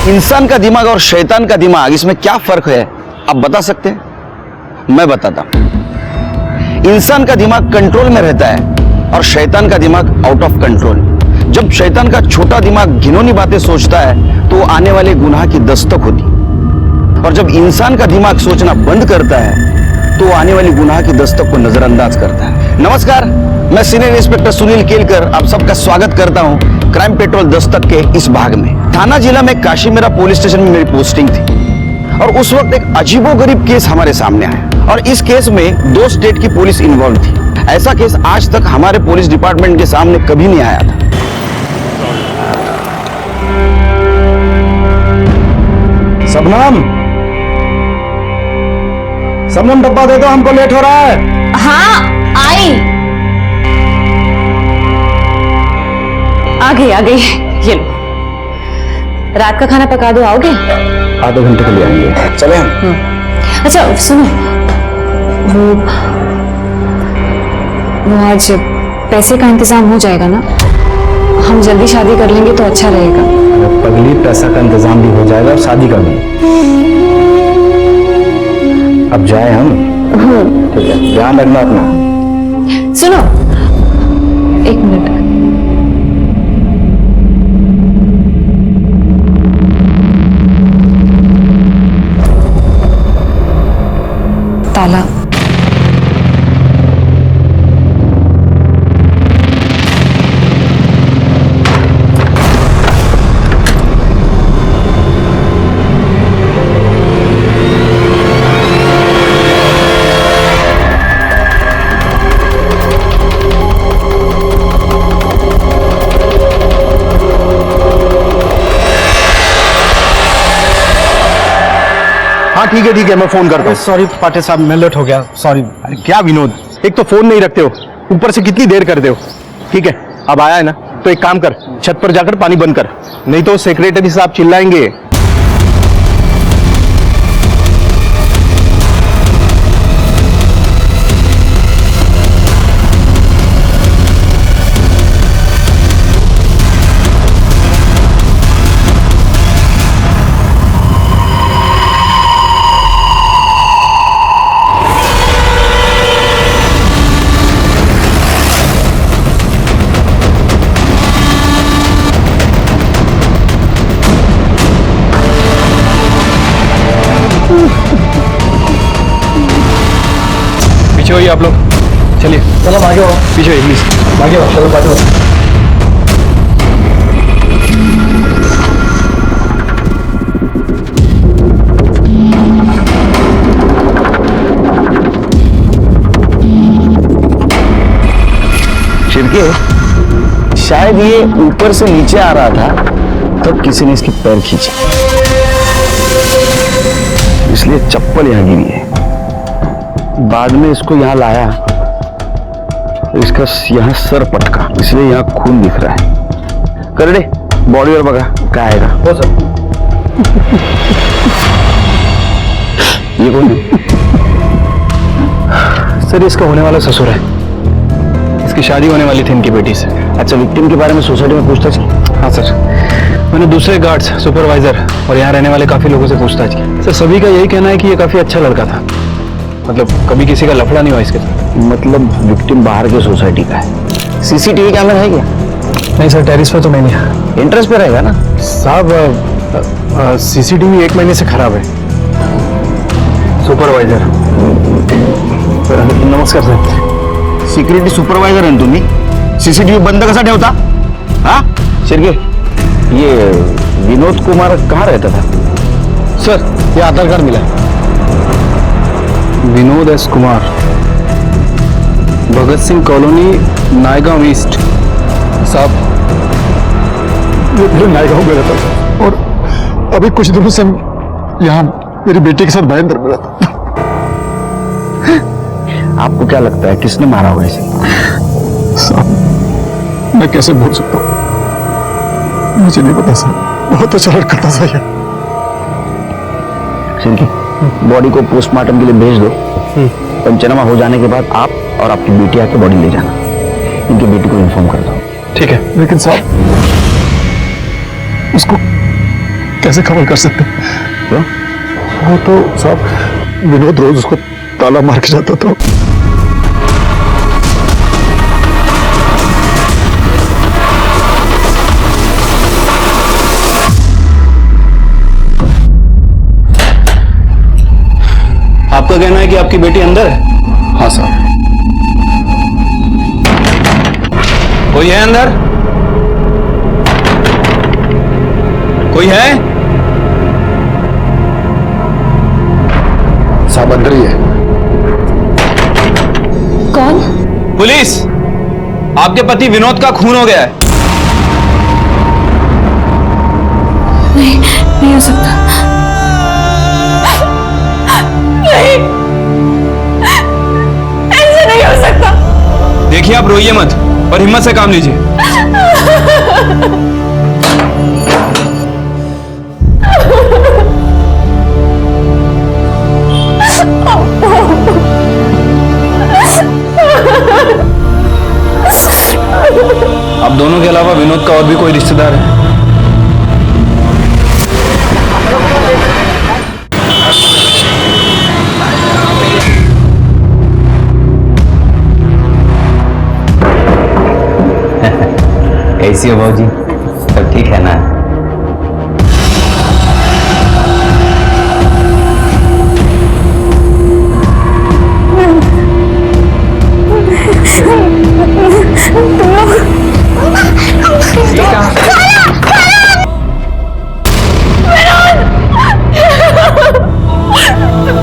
इंसान का दिमाग और शैतान का दिमाग, इसमें क्या फर्क है आप बता सकते हैं? मैं बताता हूं। इंसान का दिमाग कंट्रोल में रहता है और शैतान का दिमाग आउट ऑफ कंट्रोल। जब शैतान का छोटा दिमाग घिनौनी बातें सोचता है तो आने वाले गुनाह की दस्तक होती, और जब इंसान का दिमाग सोचना बंद करता है तो आने वाली गुनाह की दस्तक को नजरअंदाज करता है। नमस्कार, मैं सीनियर इंस्पेक्टर सुनील केलकर आप सबका स्वागत करता हूं क्राइम पेट्रोल दस्तक के इस भाग में। थाना जिला में काशीमेरा पुलिस स्टेशन में मेरी पोस्टिंग थी और उस वक्त एक अजीबोगरीब केस हमारे सामने आया और इस केस में 2 स्टेट की पुलिस इन्वॉल्व थी। ऐसा केस आज तक हमारे पुलिस डिपार्टमेंट के सामने कभी नहीं आया था। सबनम डब्बा दे दो, हमको लेट हो रहा है। हाँ आई, आ गई ये लो। रात का खाना पका दो, आओगे? आधे घंटे के लिए आएंगे, चले हम। अच्छा सुनो, वो आज पैसे का इंतजाम हो जाएगा ना? हम जल्दी शादी कर लेंगे तो अच्छा रहेगा। पगली, पैसा का इंतजाम भी हो जाएगा और शादी का भी। अब जाए हम? ठीक है, ध्यान रखना अपना। सुनो, 1 मिनट। ताला। हाँ ठीक है, मैं फोन करता हूँ। सॉरी पाटे साहब, मैं लेट हो गया, सॉरी। अरे क्या विनोद, एक तो फोन नहीं रखते हो, ऊपर से कितनी देर करते हो। ठीक है, अब आया है ना तो एक काम कर, छत पर जाकर पानी बंद कर, नहीं तो सेक्रेटरी साहब चिल्लाएंगे। पीछे होइए आप लोग, चलिए। चलो आगे हो, पीछे होइए प्लीज, आगे हो, चलो आगे हो। शिरके, शायद ये ऊपर से नीचे आ रहा था तब किसी ने इसके पैर खींचे, इसलिए चप्पल यहां गिरी है। बाद में इसको यहां लाया तो इसका यहां सर पटका, इसलिए यहां खून दिख रहा है। कर दे बॉडी और बगा क्या आएगा। हो सर। ये कौन है? सर इसका होने वाला ससुर है, इसकी शादी होने वाली थी इनकी बेटी से। अच्छा, विक्टिम के बारे में सोसाइटी में पूछताछ की? हाँ सर, मैंने दूसरे गार्ड्स, सुपरवाइजर और यहाँ रहने वाले काफी लोगों से पूछताछ की। सर सभी का यही कहना है कि ये काफी अच्छा लड़का था, मतलब कभी किसी का लफड़ा नहीं हुआ इसके साथ। मतलब विक्टिम बाहर के सोसाइटी का है। सीसीटीवी कैमरा है क्या? नहीं सर, टेरिस पे तो नहीं है। इंटरेस्ट पे रहेगा ना साहब, सीसीटीवी 1 महीने से खराब है। सुपरवाइजर, नमस्कार सर। सिक्युरिटी सुपरवायझर आहे ना तुम्ही? सीसीटीव्ही बंद कसा ठेवता? हा शिर्के, ये विनोद कुमार कहाँ रहता था? सर ये आधार कार्ड मिला है, Vinod S Kumar, Bhagat Singh colony, Naigaon east. साहब ये नायगांव में रहता था और अभी कुछ दिनों से यहाँ मेरी बेटी के साथ भयंकर में रहता। आपको क्या लगता है किसने मारा होगा इसे? साहब मैं कैसे बोल सकता हूँ, मुझे नहीं पता साहब, बहुत अच्छा लड़का था सही। शिर्के, बॉडी को पोस्टमार्टम के लिए भेज दो। पंचनामा हो जाने के बाद आप और आपकी बेटी आके बॉडी ले जाना। इनकी बेटी को इन्फॉर्म कर दो। ठीक है। लेकिन साहब उसको कैसे कवर कर सकते? क्यों? वो तो साहब विनोद रोज उसको ताला मार के जाता था। आपका कहना है कि आपकी बेटी अंदर है? हाँ साहब। कोई है अंदर? कोई है? साहब अंदर ही है। कौन? पुलिस! आपके पति विनोद का खून हो गया है। नहीं, नहीं हो सकता। नहीं, ऐसे नहीं हो सकता। देखिए, आप रोइए मत और हिम्मत से काम लीजिए। आप दोनों के अलावा विनोद का और भी कोई रिश्तेदार है? कैसी हो भाजी? सब ठीक है ना?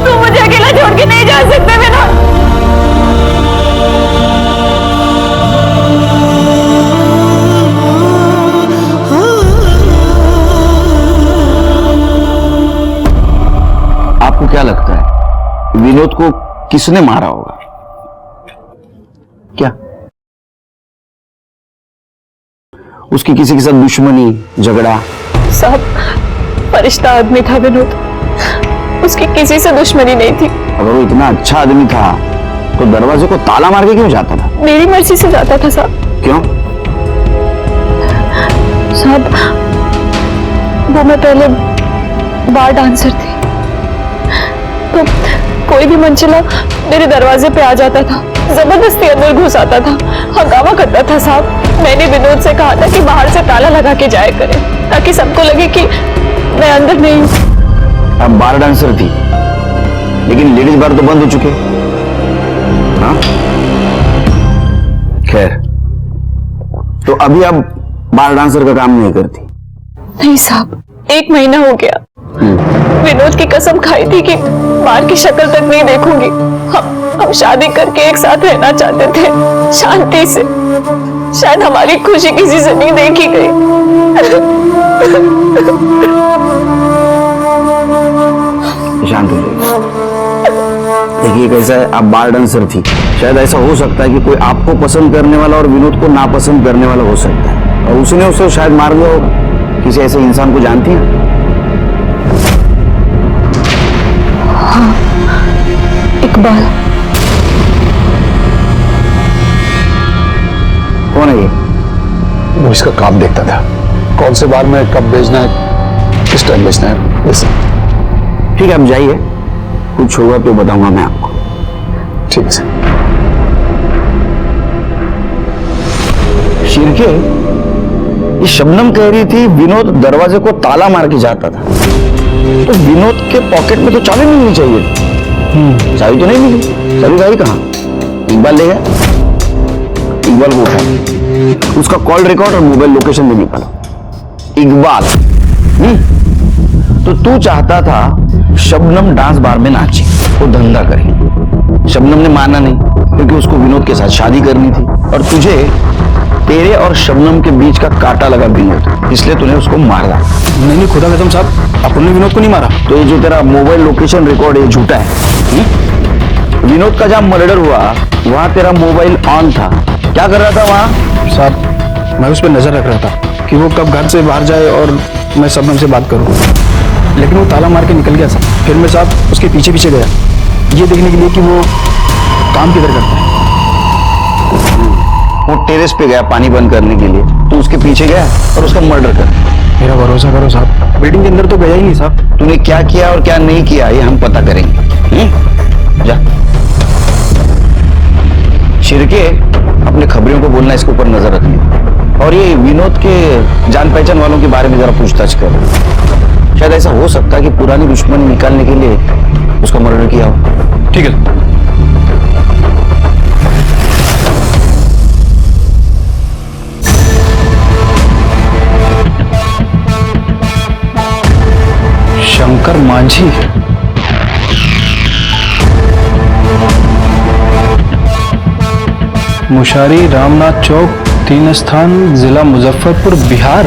तुम मुझे अकेला छोड़ के नहीं जा सकते विनोद। आपको क्या लगता है विनोद को किसने मारा होगा? क्या उसकी किसी के साथ दुश्मनी, झगड़ा? साहब, फरिश्ता आदमी था विनोद, उसकी किसी से दुश्मनी नहीं थी। अगर वो इतना अच्छा आदमी था तो दरवाजे को ताला मार के क्यों जाता था? मेरी मर्जी से जाता था साहब। क्यों? साहब, वो मैं पहले बार डांसर थी, तो कोई भी मंचला मेरे दरवाजे पे आ जाता था, जबरदस्ती अंदर घुस आता था, हंगामा करता था साहब। मैंने विनोद से कहा था कि बाहर से ताला लगा के जाया करे, ताकि सबको लगे कि मैं अंदर नहीं हूं। अब बार डांसर थी, लेकिन लेडीज बार तो बंद हो चुके। हाँ, खैर, तो अभी आप बार डांसर का काम नहीं करती? नहीं साहब, 1 महीना हो गया। विनोद की कसम खाई थी कि बार की शक्ल तक नहीं देखूंगी। हम शादी करके एक साथ रहना चाहते थे, शांति से। शायद हमारी खुशी किसी से नहीं देखी गई। शांत हो जाइए। देखिए कैसा है, आप बार डांसर थी, शायद ऐसा हो सकता है कि कोई आपको पसंद करने वाला और विनोद को नापसंद करने वाला हो सकता है, और उसने उसे शायद मार दिया होगा। किसी ऐसे इंसान को जानती हैं? हाँ, इकबाल। कौन है ये? वो इसका काम देखता था, कौन से बार में कब भेजना है, किस टाइम भेजना है, ये सब। ठीक है, आप जाइए, कुछ होगा तो बताऊंगा मैं आपको। ठीक है सर। शिरके, ये शबनम कह रही थी विनोद दरवाजे को ताला मार के जाता था, तो विनोद के पॉकेट में तो चाबी मिलनी चाहिए। चाबी तो नहीं मिली। चाबी गई कहाँ? इकबाल ले गया। इकबाल को उठाओ, उसका कॉल रिकॉर्ड और मोबाइल लोकेशन भी निकालो। इकबाल, तो तू चाहता था शबनम डांस बार में नाचे, वो धंधा करे। शबनम ने माना नहीं, क्योंकि उसको विनोद के साथ शादी करनी थी, और तुझे तेरे और शबनम के बीच का कांटा लगा विनोद, इसलिए तूने उसको मारा। नहीं, खुदा कसम साहब, अपन ने विनोद को नहीं मारा। तो ये जो तेरा मोबाइल लोकेशन रिकॉर्ड है झूठा है। विनोद का जहां मर्डर हुआ वहां तेरा मोबाइल ऑन था, क्या कर रहा था वहां? साहब, मैं उस पर नजर रख रहा था कि वो कब घर से बाहर जाए और मैं शबनम से बात करूं, लेकिन वो ताला मार के निकल गया साहब। फिर मैं साहब उसके पीछे पीछे गया, ये देखने के लिए कि वो काम किधर करता है। वो टेरेस पे गया पानी बंद करने के लिए, तो उसके पीछे गया और उसका मर्डर कर। मेरा भरोसा करो साहब, बिल्डिंग के अंदर तो गया ही नहीं साहब। तूने क्या किया और क्या नहीं किया ये हम पता करेंगे। जा शिरके, अपने खबरियों को बोलना, इसके ऊपर नजर रखनी, और ये विनोद के जान पहचान वालों के बारे में जरा पूछताछ कर। शायद ऐसा हो सकता है कि पुरानी दुश्मनी निकालने के लिए उसका मर्डर किया हो। ठीक है। शंकर मांझी, मुशारी रामनाथ चौक 3 स्थान, जिला मुजफ्फरपुर, बिहार।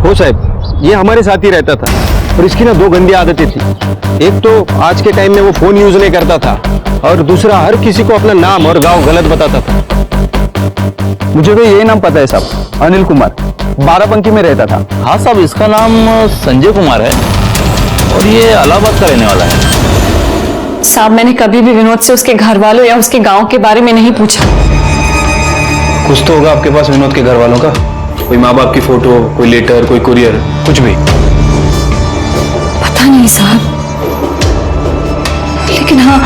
हो साहब, ये हमारे साथ ही रहता था और इसकी ना 2 गंदी आदतें थी। एक तो आज के टाइम में वो फोन यूज नहीं करता था, और दूसरा हर किसी को अपना नाम और गांव गलत बताता था। मुझे तो यही नाम पता है साहब, अनिल कुमार, बाराबंकी में रहता था। हाँ साहब, इसका नाम संजय कुमार है और ये इलाहाबाद का रहने वाला है। साहब, मैंने कभी भी विनोद से उसके घर वालों या उसके गांव के बारे में नहीं पूछा। कुछ तो होगा आपके पास विनोद के घर वालों का, कोई माँ बाप की फोटो, कोई लेटर, कोई कुरियर, कुछ भी। पता नहीं साहब, लेकिन हाँ,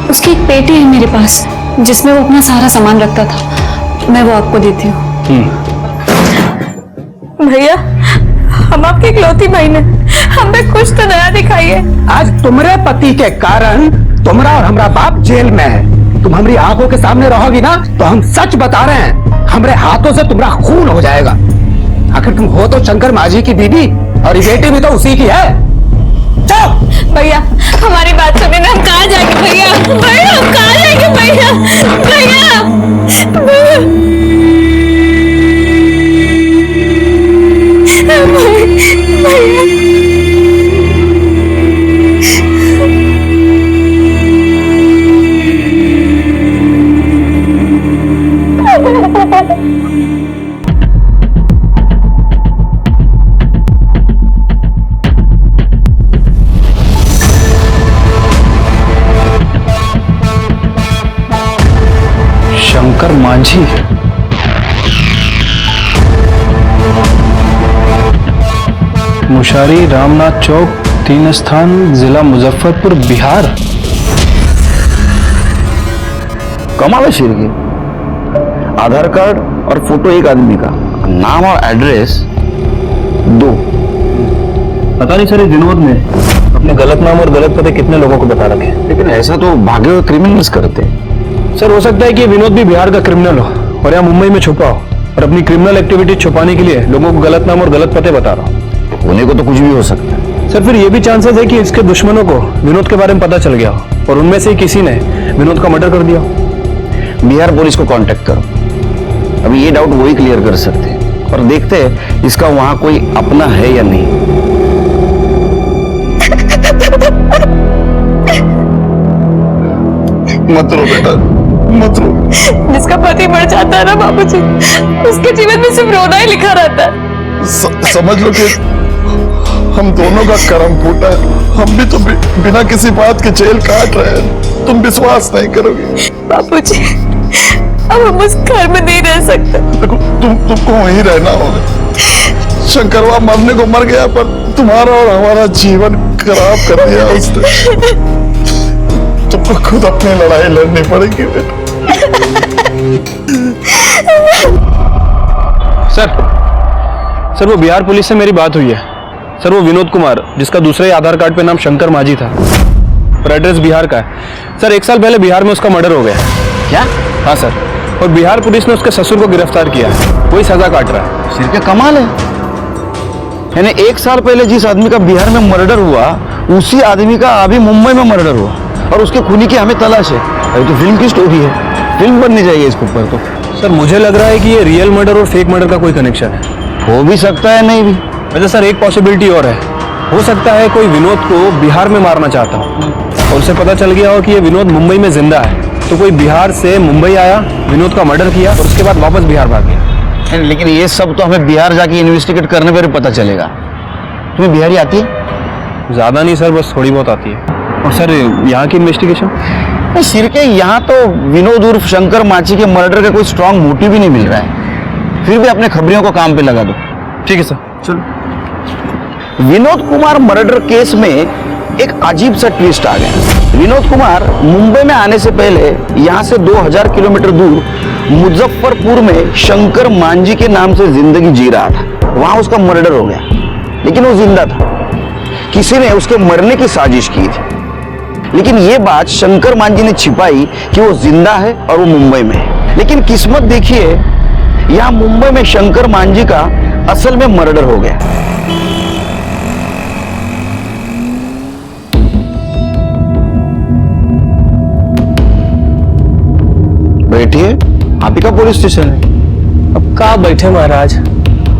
उसकी एक पेटी है मेरे पास जिसमें वो अपना सारा सामान रखता था। मैं वो आपको देती हूँ। भैया, हम आपकी इकलौती बहन है, हमें कुछ तो नया दिखाइए। आज तुम्हारे पति के कारण तुम्हारा और हमारा बाप जेल में है। तुम हमारी आंखों के सामने रहोगी ना तो हम सच बता रहे हैं, हमारे हाथों से तुम्हारा खून हो जाएगा। आखिर तुम हो तो शंकर माझी की बीवी और ये बेटी भी तो उसी की है। चलो भैया, हमारी बात सुनिए ना, हम कहाँ जाएंगे भैया? भैया, हम कहाँ जाएंगे भैया? भैया, शंकर मांझी, मुशारी रामनाथ चौक 3 स्थान, जिला मुजफ्फरपुर, बिहार। कमाल है शिरके, आधार कार्ड और फोटो एक आदमी का, नाम और एड्रेस 2। पता नहीं सर, विनोद ने अपने गलत नाम और गलत पते कितने लोगों को बता रखे। लेकिन ऐसा तो भागे हुए क्रिमिनल्स करते हैं। सर, हो सकता है कि विनोद भी बिहार का क्रिमिनल हो और यहाँ मुंबई में छुपा हो और अपनी क्रिमिनल एक्टिविटी छुपाने के लिए लोगों को गलत नाम और गलत पते बता रहा हो। होने को तो कुछ भी हो सकता है। सर, फिर ये भी चांसेस है कि इसके दुश्मनों को विनोद के बारे में पता चल गया हो और उनमें से किसी ने विनोद का मर्डर कर दिया हो। बिहार पुलिस को कांटेक्ट करो, अभी ये डाउट वही क्लियर कर सकते हैं, और देखते हैं इसका वहां कोई अपना है या नहीं। मत रो बेटा, मत रो। जिसका पति मर जाता है ना बाबूजी, उसके जीवन में सिर्फ रोना ही लिखा रहता है। समझ लो कि हम दोनों का कर्म फूटा है। हम भी तो बिना किसी बात के जेल काट रहे हैं। तुम विश्वास नहीं करोगे बाबूजी, अब हम उस घर में नहीं रह सकते। देखो, तुमको वहीं रहना होगा। शंकरवा मरने को मर गया, पर तुम्हारा और हमारा जीवन खराब कर दिया उसने। तुमको खुद अपनी लड़ाई लड़नी पड़ेगी बेटा। सर, वो बिहार पुलिस से मेरी बात हुई है। सर, वो विनोद कुमार, जिसका दूसरे ही आधार कार्ड पे नाम शंकर माझी था और एड्रेस बिहार का है। सर, 1 साल पहले बिहार में उसका मर्डर हो गया। क्या? हाँ सर, और बिहार पुलिस ने उसके ससुर को गिरफ्तार किया है, वही सजा काट रहा है। शिरके, कमाल है। यानी 1 साल पहले जिस आदमी का बिहार में मर्डर हुआ, उसी आदमी का अभी मुंबई में मर्डर हुआ, और उसके खूनी की हमें तलाश है। अभी तो फिल्म की स्टोरी है, फिल्म बननी चाहिए इसके ऊपर तो। सर, मुझे लग रहा है कि ये रियल मर्डर और फेक मर्डर का कोई कनेक्शन है। हो भी सकता है, नहीं भी। वैसे सर, एक पॉसिबिलिटी और है, हो सकता है कोई विनोद को बिहार में मारना चाहता हो और उसे पता चल गया हो कि ये विनोद मुंबई में जिंदा है, तो कोई बिहार से मुंबई आया, विनोद का मर्डर किया और उसके बाद वापस बिहार भाग गया। लेकिन ये सब तो हमें बिहार जाके इन्वेस्टिगेट करने पर पता चलेगा। तुम्हें बिहारी आती है? ज्यादा नहीं सर, बस थोड़ी बहुत आती है। और सर, यहाँ की इन्वेस्टिगेशन? शिरके, यहाँ तो विनोद उर्फ शंकर माची के मर्डर का कोई स्ट्रांग मोटिव भी नहीं मिल रहा है। फिर भी अपने खबरियों को काम पे लगा दो। ठीक है सर, चलो। विनोद कुमार मर्डर केस में एक अजीब सा ट्विस्ट आ गया। विनोद कुमार मुंबई में आने से पहले यहां से 2000 किलोमीटर दूर मुजफ्फरपुर में शंकर मांझी के नाम से जिंदगी जी रहा था। वहां उसका मर्डर हो गया, लेकिन वो जिंदा था। किसी ने उसके मरने की साजिश की थी, लेकिन ये बात शंकर मांझी ने छिपाई कि वो जिंदा है और वो मुंबई में है। लेकिन किस्मत देखिए, यहां मुंबई में शंकर मांझी का असल में मर्डर हो गया। बैठिए, आप ही का पुलिस स्टेशन है। अब कहाँ बैठे महाराज,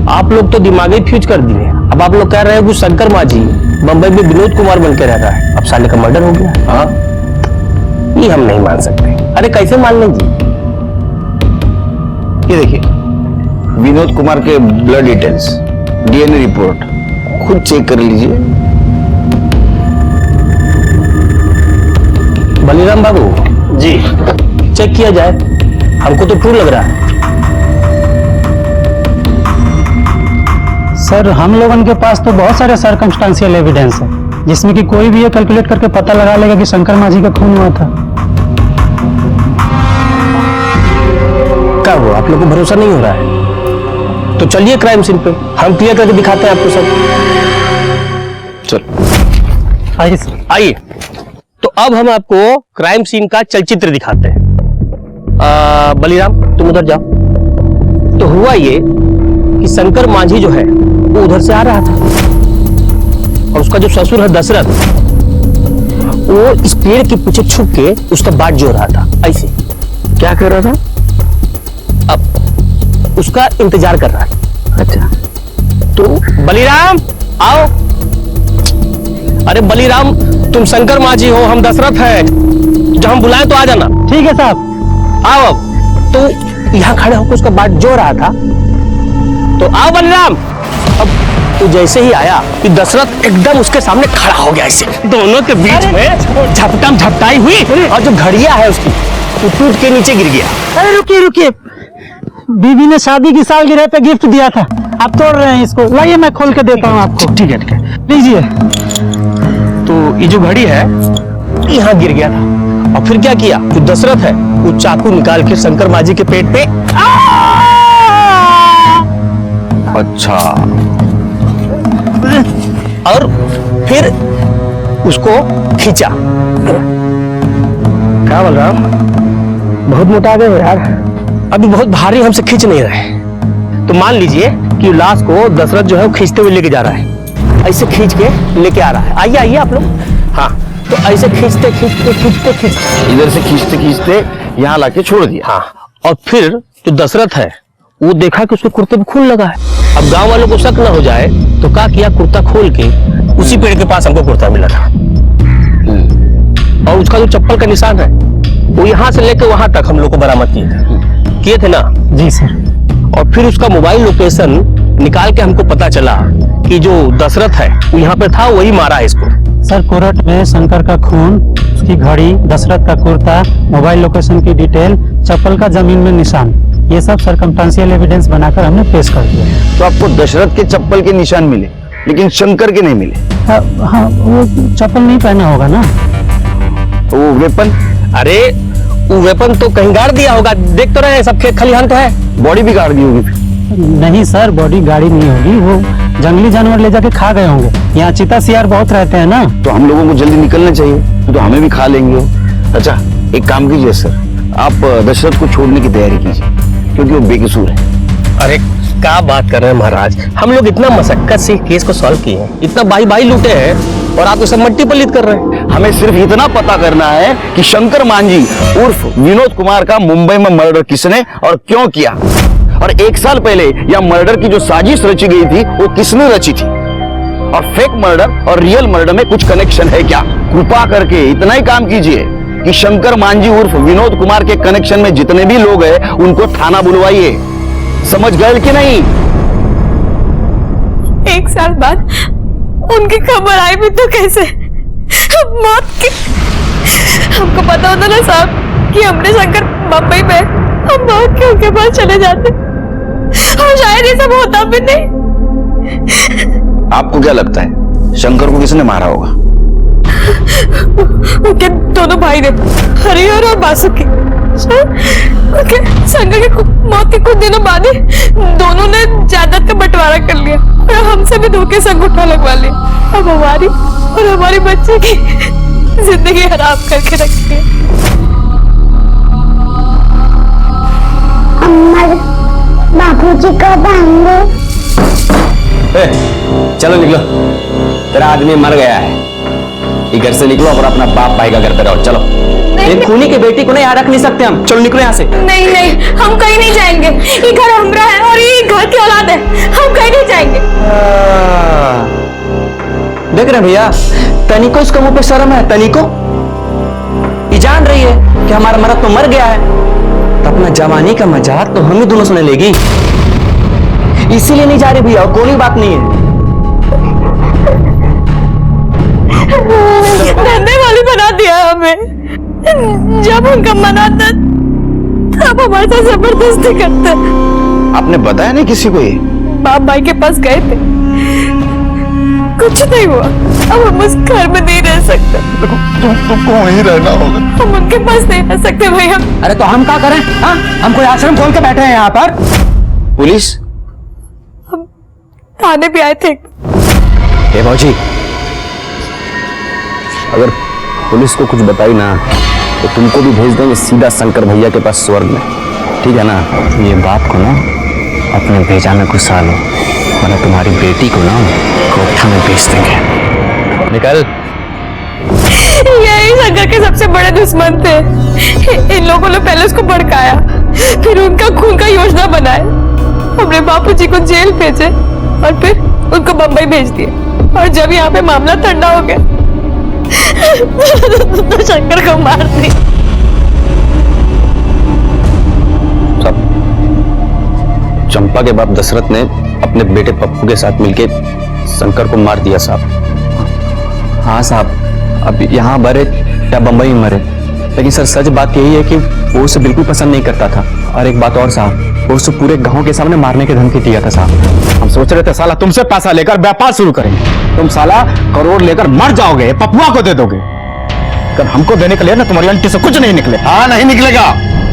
आप लोग तो दिमागी फ्यूज कर दिए। अब आप लोग कह रहे हैं कि शंकर मांझी बंबई में विनोद कुमार बन के रह रहा है, अब साले का मर्डर हो गया। हाँ, ये हम नहीं मान सकते। अरे कैसे मान लें जी? ये देखिए, विनोद कुमार के ब्लड डिटेल्स, डीएनए रिपोर्ट खुद चेक कर लीजिए। बलिराम बाबू जी, चेक किया जाए, हमको तो ट्रू लग रहा है। सर, हम लोगों के पास तो बहुत सारे सर्कमस्टांशियल एविडेंस है, जिसमें कि कोई भी ये कैलकुलेट करके पता लगा लेगा कि शंकर मांझी का खून हुआ था। क्या हुआ, आप लोग को भरोसा नहीं हो रहा है? तो चलिए क्राइम सीन पे, हम क्लियर करके दिखाते हैं आपको सब। चल आइए सर। आइए, तो अब हम आपको क्राइम सीन का चलचित्र दिखाते हैं। बलिराम, तुम उधर जाओ। तो हुआ ये कि शंकर मांझी जो है वो उधर से आ रहा था, और उसका जो ससुर है दशरथ, वो इस पेड़ के पीछे छुप के उसका बाट जो रहा था। ऐसे क्या कर रहा था? अब उसका इंतजार कर रहा था। अच्छा, तो बलिराम आओ। अरे बलिराम, तुम शंकर मांझी हो, हम दशरथ हैं, जब हम बुलाएं तो आ जाना। ठीक है साहब। आओ। अब तो यहाँ खड़े होकर उसका बाट जो रहा था, तो आओ बलिराम। अब तो जैसे ही आया कि दशरथ एकदम उसके सामने खड़ा हो गया, ऐसे दोनों के बीच में झपटम झपटाई हुई, और जो घड़िया है उसकी वो टूट के नीचे गिर गया। अरे रुकिए रुकिए, बीवी ने शादी की सालगिरह पे गिफ्ट दिया था, आप तोड़ रहे हैं इसको। लाइए मैं खोल के देता हूँ आपको। ठीक है, ठीक है। लीजिए। तो ये जो घड़ी है यहाँ गिर गया था, और फिर क्या किया, जो दशरथ है वो चाकू निकाल के शंकर मांझी के पेट पे अच्छा, और फिर उसको खींचा। क्या बोल रहा हूं, बहुत मोटा गए हो यार, अभी बहुत भारी हमसे खींच नहीं रहे। तो मान लीजिए कि लाश को दशरथ जो है वो खींचते हुए लेके जा रहा है, ऐसे खींच के लेके आ रहा है। आइए आइए आप लोग। हाँ, तो ऐसे खींचते खींचते खींचते खींचते इधर से खींचते खींचते यहाँ लाके छोड़ दिया। हाँ, और फिर जो दशरथ है वो देखा कि उसके कुर्ते पे खून लगा है। अब गांव वालों को शक न हो जाए तो क्या किया, कुर्ता खोल के उसी पेड़ के पास हमको कुर्ता मिला था, और उसका जो चप्पल का निशान है वो यहाँ से लेकर वहां तक हम लोग को बरामद किए थे ना जी सर। और फिर उसका मोबाइल लोकेशन निकाल के हमको पता चला कि जो दशरथ है वो यहाँ पे था, वही मारा है इसको। सर, कोरट में शंकर का खून, उसकी घड़ी, दशरथ का कुर्ता, मोबाइल लोकेशन की डिटेल, चप्पल का जमीन में निशान, ये सब सर्कमस्टांशियल एविडेंस बनाकर हमने पेश कर दिया। तो आपको दशरथ के चप्पल के निशान मिले, लेकिन शंकर के नहीं मिले। हाँ, वो चप्पल नहीं पहना होगा ना। वो वेपन? अरे वो वेपन तो कहीं गाड़ दिया होगा, देख तो रहे हैं, सब खेत खलिहान तो है। बॉडी भी गाड़ दी होगी फिर। नहीं सर, बॉडी गाड़ी नहीं होगी, वो जंगली जानवर ले जाके खा गए होंगे। यहाँ चीता सियार बहुत रहते हैं ना। तो हम लोगों को जल्दी निकलना चाहिए, तो हमें भी खा लेंगे वो। अच्छा, एक काम कीजिए सर, आप दशरथ को छोड़ने की तैयारी कीजिए, क्योंकि वो बेकसूर है। अरे क्या बात कर रहे हैं महाराज, हम लोग इतना मशक्कत से केस को सॉल्व किए हैं, इतना बाई लूटे हैं, और आप तो सब मट्टी पलीत कर रहे हैं। हमें सिर्फ इतना पता करना है कि शंकर मांझी उर्फ विनोद कुमार का मुंबई में मर्डर किसने और क्यों किया, और 1 साल पहले यह मर्डर की जो साजिश रची गई थी वो किसने रची थी, और फेक मर्डर और रियल मर्डर में कुछ कनेक्शन है क्या। कृपा करके इतना ही काम कीजिए कि शंकर मांझी उर्फ विनोद कुमार के कनेक्शन में जितने भी लोग हैं उनको थाना बुलवाइए। समझ गए कि नहीं? 1 साल बाद उनकी खबर आई भी तो कैसे, मौत की। हमको पता होता ना साहब कि हमने शंकर मुंबई में, हम मौत के उनके पास चले जाते, और शायद ये सब होता भी नहीं। आपको क्या लगता है शंकर को किसने मारा होगा? उनके दोनों भाई ने, हरिहर और बासुकी। उनके शंकर की मौत के कुछ दिनों बाद ही दोनों ने जायदाद का बंटवारा कर लिया और हमसे भी धोखे से अंगूठा लगवा लिया। अब हमारी और हमारे बच्चे की जिंदगी हराम करके रखी है। बापूजी कब आएंगे? चलो निकलो, तेरा आदमी मर गया है। ये घर से निकलो और अपना बाप भाई का घर पे रहो। चलो। एक खूनी की बेटी को नहीं यहाँ रख नहीं सकते हम। चलो निकलो यहाँ से। नहीं नहीं, हम कहीं नहीं जाएंगे। ये घर हमारा है और ये घर की औलाद है, हम कहीं नहीं जाएंगे। देख रहे भैया, तनिको इसका मुंह पे शर्म है। तनिको ये जान रही है कि हमारा मर्द तो मर गया है, तो अपना जवानी का मजाक तो हम ही दोनों सुने लेगी। इसीलिए नहीं जा रही भैया, और कोई बात नहीं है। धंधे वाली बना दिया हमें। जब उनका मन आता तब हमारे साथ जबरदस्ती करते। आपने बताया नहीं किसी को ये? बाप भाई के पास गए थे, कुछ नहीं हुआ। अब हम उस घर में नहीं रह सकते। तुमको वहीं रहना होगा। हम उनके पास नहीं रह सकते भैया। अरे तो हम क्या करें? हाँ, हम कोई आश्रम खोल के बैठे हैं यहाँ पर। पुलिस? हम थाने भी आए थे। ए भौजी, अगर पुलिस को कुछ बताई ना तो तुमको भी भेज देंगे सीधा शंकर भैया के पास स्वर्ग में, ठीक है ना? ये बात को ना अपने भेजा में घुसा लो, वरना तुम्हारी बेटी को ना कोठा में बेच देंगे। निकल। यही शंकर के सबसे बड़े दुश्मन थे। इन लोगों ने पहले उसको भड़काया, फिर उनका खून का योजना बनाया। हमने बापूजी को जेल भेजे और फिर उनको बंबई भेज दिया। और जब यहाँ पे मामला ठंडा हो गया तो शंकर को मार दी। चंपा के बाप दशरथ ने अपने बेटे पप्पू के साथ मिलकर शंकर को मार दिया साहब। हाँ साहब, अब यहाँ मरे या बंबई में मरे, लेकिन सर सच बात यही है कि वो उसे बिल्कुल पसंद नहीं करता था। और एक बात और साहब, वो उसे पूरे गांव के सामने मारने की धमकी दिया था साहब। हम सोच रहे थे साला तुमसे पैसा लेकर व्यापार शुरू करेंगे, तुम साला करोड़ लेकर मर जाओगे, पपुआ को दे दोगे। अगर हमको देने के लिए ना तुम्हारी अंटी से कुछ नहीं निकले। हाँ, नहीं निकलेगा,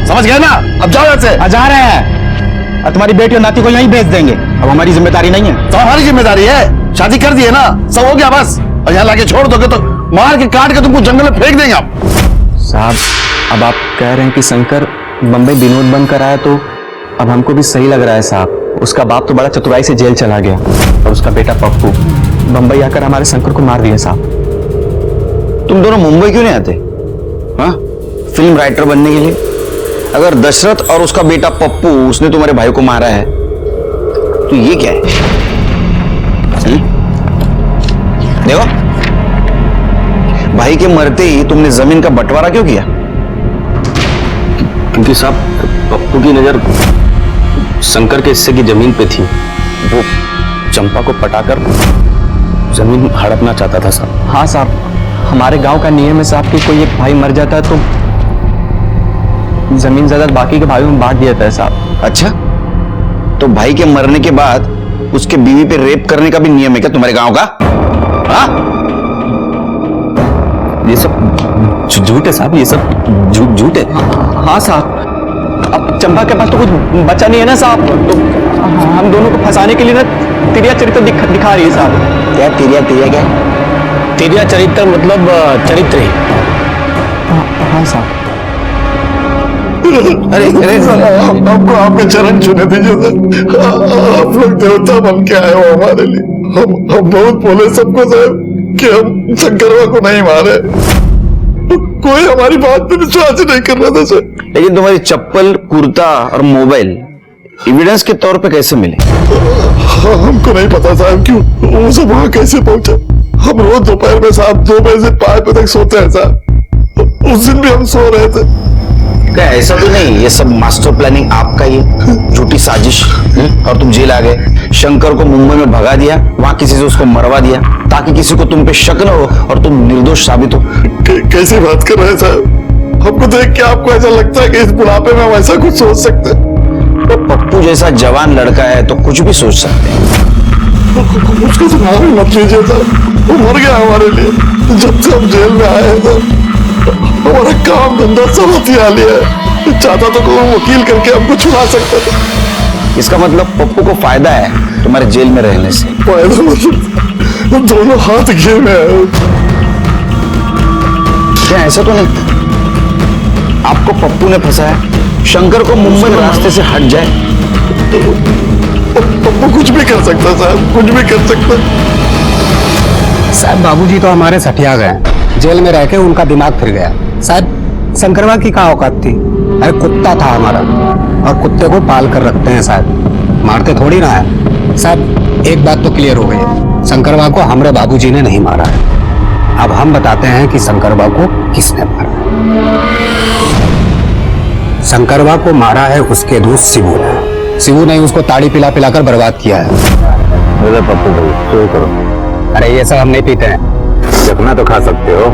समझ गए ना? अब जाओ यहाँ से। जा रहे हैं, और तुम्हारी बेटी और नाती को यहीं भेज देंगे। अब हमारी जिम्मेदारी नहीं है। तो हमारी जिम्मेदारी है, शादी कर दी है ना, सब हो गया बस। और यहाँ लाके छोड़ दोगे तो मार के काट के तुमको जंगल में फेंक देंगे आप। साहब, अब आप कह रहे हैं कि शंकर बंबई विनोद बनकर आया, तो अब हमको भी सही लग रहा है साहब। उसका बाप तो बड़ा चतुराई से जेल चला गया और उसका बेटा पप्पू बंबई आकर हमारे शंकर को मार दिया साहब। तुम दोनों मुंबई क्यों नहीं आते? हाँ, फिल्म राइटर बनने के लिए? अगर दशरथ और उसका बेटा पप्पू उसने तुम्हारे भाई को मारा है तो ये क्या है? देखो, भाई के मरते ही तुमने जमीन का बंटवारा क्यों किया? क्योंकि साहब पप्पू की नजर शंकर के हिस्से की जमीन पे थी। वो चंपा को पटाकर जमीन हड़पना चाहता था साहब। हाँ साहब, हमारे गांव का नियम है साहब कि कोई एक भाई मर जाता है तो जमीन जायदाद बाकी के भाइयों में बांट दिया जाता है साहब। अच्छा, तो भाई के मरने के बाद उसके बीवी पे रेप करने का भी नियम है क्या तुम्हारे गांव का? हाँ, ये सब झूठ है साहब, ये सब झूठ है। हाँ साहब, अब चंपा के पास तो कुछ बचा नहीं है ना साहब, तो हम दोनों को फंसाने के लिए ना तिरिया चरित्र दिखा रही है साहब। क्या तिरिया? तिरिया क्या? तिरिया चरित्र मतलब चरित्र ही। हाँ साहब। अरे आपको आपके चरण छूने दीजिए सर। आप लोग देवता बन के आए हो हमारे लिए। हम बहुत बोले सबको साहब कि हम शंकरवा को नहीं मारे, कोई हमारी बात पे विश्वास ही नहीं कर रहा था सर। लेकिन तुम्हारी चप्पल, कुर्ता और मोबाइल एविडेंस के तौर पे कैसे मिले? हमको नहीं पता साहब क्यों वो सब वहां कैसे पहुंचे। हम रोज दोपहर में साहब 2 बजे से 5 बजे तक सोते हैं साहब। उस दिन भी हम सो रहे थे। क्या ऐसा तो नहीं ये सब मास्टर प्लानिंग आपका ही झूठी साजिश? और तुम जेल आ गए, शंकर को मुंबई में भगा दिया, वहां किसी से उसको मरवा दिया ताकि किसी को तुम पे शक न हो और तुम निर्दोष साबित हो। कैसी बात कर रहे हैं साहब? हमको देख के आपको ऐसा लगता है कि इस बुढ़ापे में हम ऐसा कुछ सोच सकते हैं? तो पप्पू जैसा जवान लड़का है तो कुछ भी सोच सकते हैं। उसका तो नाम ही मत लीजिए साहब, वो मर गया हमारे लिए। जब से हम जेल में आए तो हमारा काम धंधा सब हथिया लिया है। चाहता तो कोई वकील करके हमको छुड़ा सकता था। इसका मतलब पप्पू को फायदा है तुम्हारे जेल में रहने से। फायदा मतलब दोनों हाथ घे में है। क्या ऐसा तो नहीं आपको पप्पू ने फंसाया शंकर को मुंबई रास्ते से हट जाए? पप्पू कुछ भी कर सकता साहब, कुछ भी कर सकता। साहब बाबूजी तो हमारे सठिया गए, जेल में रह के उनका दिमाग फिर गया। साहब शंकरवा की क्या औकात थी? अरे कुत्ता था हमारा, और कुत्ते को पाल कर रखते हैं साहब, मारते थोड़ी ना है। साहब एक बात तो क्लियर हो गई है, शंकरवा को हमारे बाबूजी ने नहीं मारा है। अब हम बताते हैं कि शंकरवा को किसने मारा है। शंकरवा को मारा है उसके दोस्त शिवू ने। शिवू ने उसको ताड़ी पिला पिलाकर बर्बाद किया है। पप्पू भाई शुरू करो। अरे ये सब हम नहीं पीते हैं। जखना तो खा सकते हो।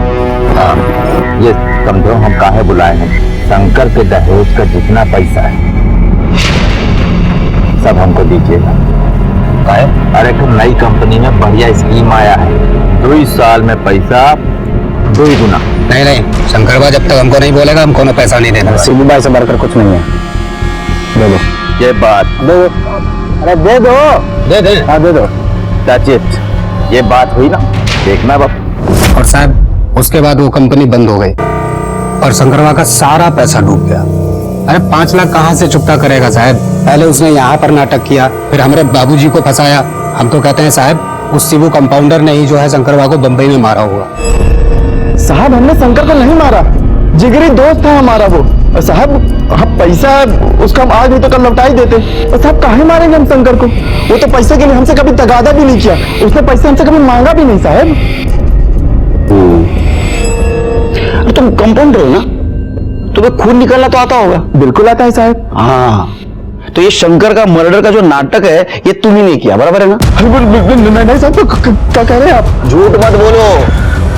ये समझो हम काहे बुलाए हैं। शंकर के दहेज का जितना पैसा है सब हमको दीजिएगा। काहे? अरे एक नई कंपनी में बढ़िया स्कीम आया है, 2 साल में पैसा 2 गुना। नहीं नहीं, शंकरवा जब तक हमको नहीं बोलेगा हम कोनो पैसा नहीं देना। शिबू भाई से बढ़कर कुछ नहीं है। दे दो। ये बात दे दो। अरे दे दो। दे दे। हाँ दे दो। That's it। ये बात हुई ना, देखना बाप। और साहब उसके बाद वो कंपनी बंद हो गई और शंकरवा का सारा पैसा डूब गया। अरे 5 लाख कहाँ से चुकता करेगा साहब? पहले उसने यहाँ पर नाटक किया, फिर हमारे बाबूजी को फंसाया। हम तो कहते हैं साहब उस शिवू कंपाउंडर ने ही जो है शंकरवा को बंबई में मारा होगा। साहब हमने शंकर को नहीं मारा, जिगरी दोस्त था हमारा वो। और साहब हम पैसा उसका हम आज नहीं तो कल लौटा ही देते। और साहब काहे मारेंगे हम शंकर को? वो तो पैसे के लिए हमसे कभी तगादा भी नहीं किया, उसने पैसे हमसे कभी मांगा भी नहीं साहब। तुम कंपाउंडर हो ना, तुम्हें खून निकालना तो आता होगा। बिल्कुल आता है साहब। हाँ, तो ये शंकर का मर्डर का जो नाटक है ये तुम ही नहीं किया, बराबर है ना? नहीं साहब, तो क्या कह रहे हैं आप? झूठ मत बोलो।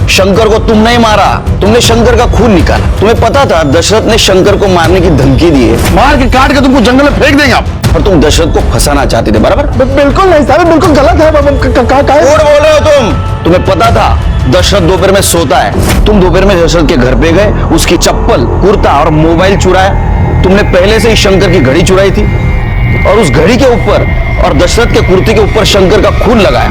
शंकर को तुम नहीं मारा, तुमने शंकर का खून निकाला। तुम्हें पता था दशरथ ने शंकर को मारने की धमकी दी है, मार के काट के तुमको जंगल में फेंक देंगे आप। और तुम दशरथ को फंसाना चाहते थे, बराबर? बिल्कुल नहीं साहब, बिल्कुल गलत है। झूठ बोल रहे हो तुम। तुम्हें पता था दशरथ दोपहर में सोता है, तुम दोपहर में दशरथ के घर पे गए, उसकी चप्पल, कुर्ता और मोबाइल चुराया। तुमने पहले से ही शंकर की घड़ी चुराई थी और उस घड़ी के ऊपर और दशरथ के कुर्ते के ऊपर शंकर का खून लगाया।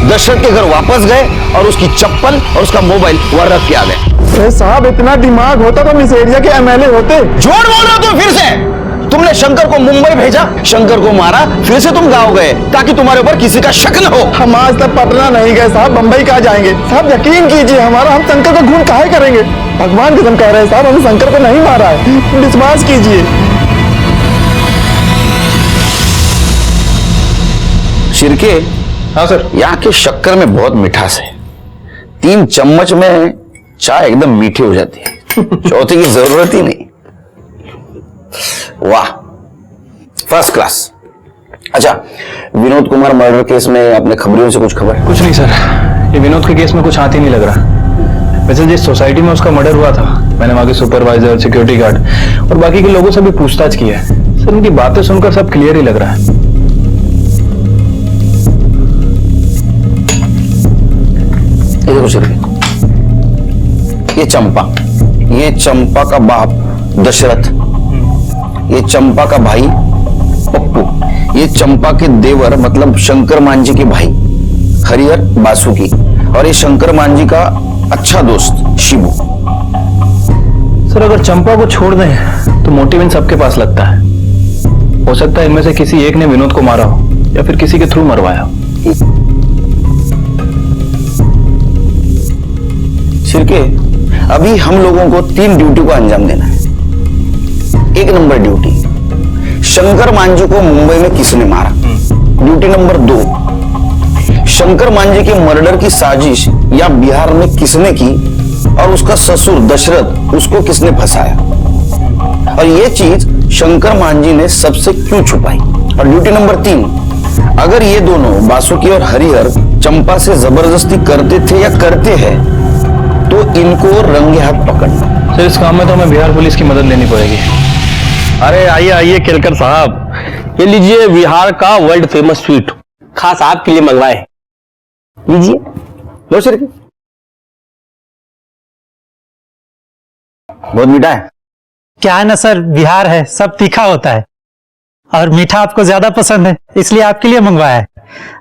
दशरथ के घर वापस गए और उसकी चप्पल और उसका मोबाइल वहां रख के आ गए। साहब इतना दिमाग होता तो मिस एरिया के एमएलए होते। झूठ बोल रहे हो तुम फिर से। तुमने शंकर को मुंबई भेजा, शंकर को मारा, फिर से तुम गांव गए ताकि तुम्हारे ऊपर किसी का शक न हो। हम आज तक पटना नहीं गए साहब, बंबई कहाँ जाएंगे साहब? यकीन कीजिए हमारा, हम शंकर का खून काहे करेंगे? भगवान कसम कह रहे हैं साहब, हमने शंकर को नहीं मारा है, विश्वास कीजिए। शिरके, हाँ सर। यहाँ के शक्कर में बहुत मिठास है। 3 चम्मच में चाय एकदम मीठी हो जाती है, चौथे की जरूरत ही नहीं। वाह, फर्स्ट क्लास। अच्छा, विनोद कुमार मर्डर केस में अपने खबरियों से कुछ खबर? कुछ नहीं सर, ये विनोद के केस में कुछ हाथ ही नहीं लग रहा। वैसे जिस सोसाइटी में उसका मर्डर हुआ था, मैंने वहां के सुपरवाइजर, सिक्योरिटी गार्ड और बाकी के लोगों से भी पूछताछ की है सर। उनकी बातें सुनकर सब क्लियर ही लग रहा है। ये देखो शिरके, ये चंपा का बाप दशरथ, ये चंपा का भाई पप्पू, ये चंपा के देवर मतलब शंकर मांझी के भाई हरिहर बासुकी, और ये शंकर मांझी का अच्छा दोस्त शिबू। सर अगर चंपा को छोड़ दें तो मोटिव इन सबके पास लगता है। हो सकता है इनमें से किसी एक ने विनोद को मारा हो या फिर किसी के थ्रू मरवाया हो। शिरके, अभी हम लोगों को 3 ड्यूटी को अंजाम देना है। 1 नंबर ड्यूटी, शंकर मांझी को मुंबई में किसने मारा। ड्यूटी नंबर 2, शंकर मांझी के मर्डर की साजिश या बिहार में किसने की और उसका ससुर दशरथ उसको किसने फंसाया, और ये चीज शंकर मांझी ने सबसे क्यों छुपाई। और ड्यूटी नंबर 3, अगर ये दोनों बासुकी और हरिहर चंपा से जबरदस्ती करते थे या करते हैं तो इनको रंगे हाथ पकड़ना। सर इस काम में तो हमें बिहार पुलिस की मदद लेनी पड़ेगी। अरे आइए आइए केलकर साहब, ये लीजिए बिहार का वर्ल्ड फेमस स्वीट, खास आपके लिए मंगवाए हैं। लीजिए, लो सर। बहुत मीठा है। क्या है ना सर, बिहार है, सब तीखा होता है और मीठा आपको ज्यादा पसंद है, इसलिए आपके लिए मंगवाया है।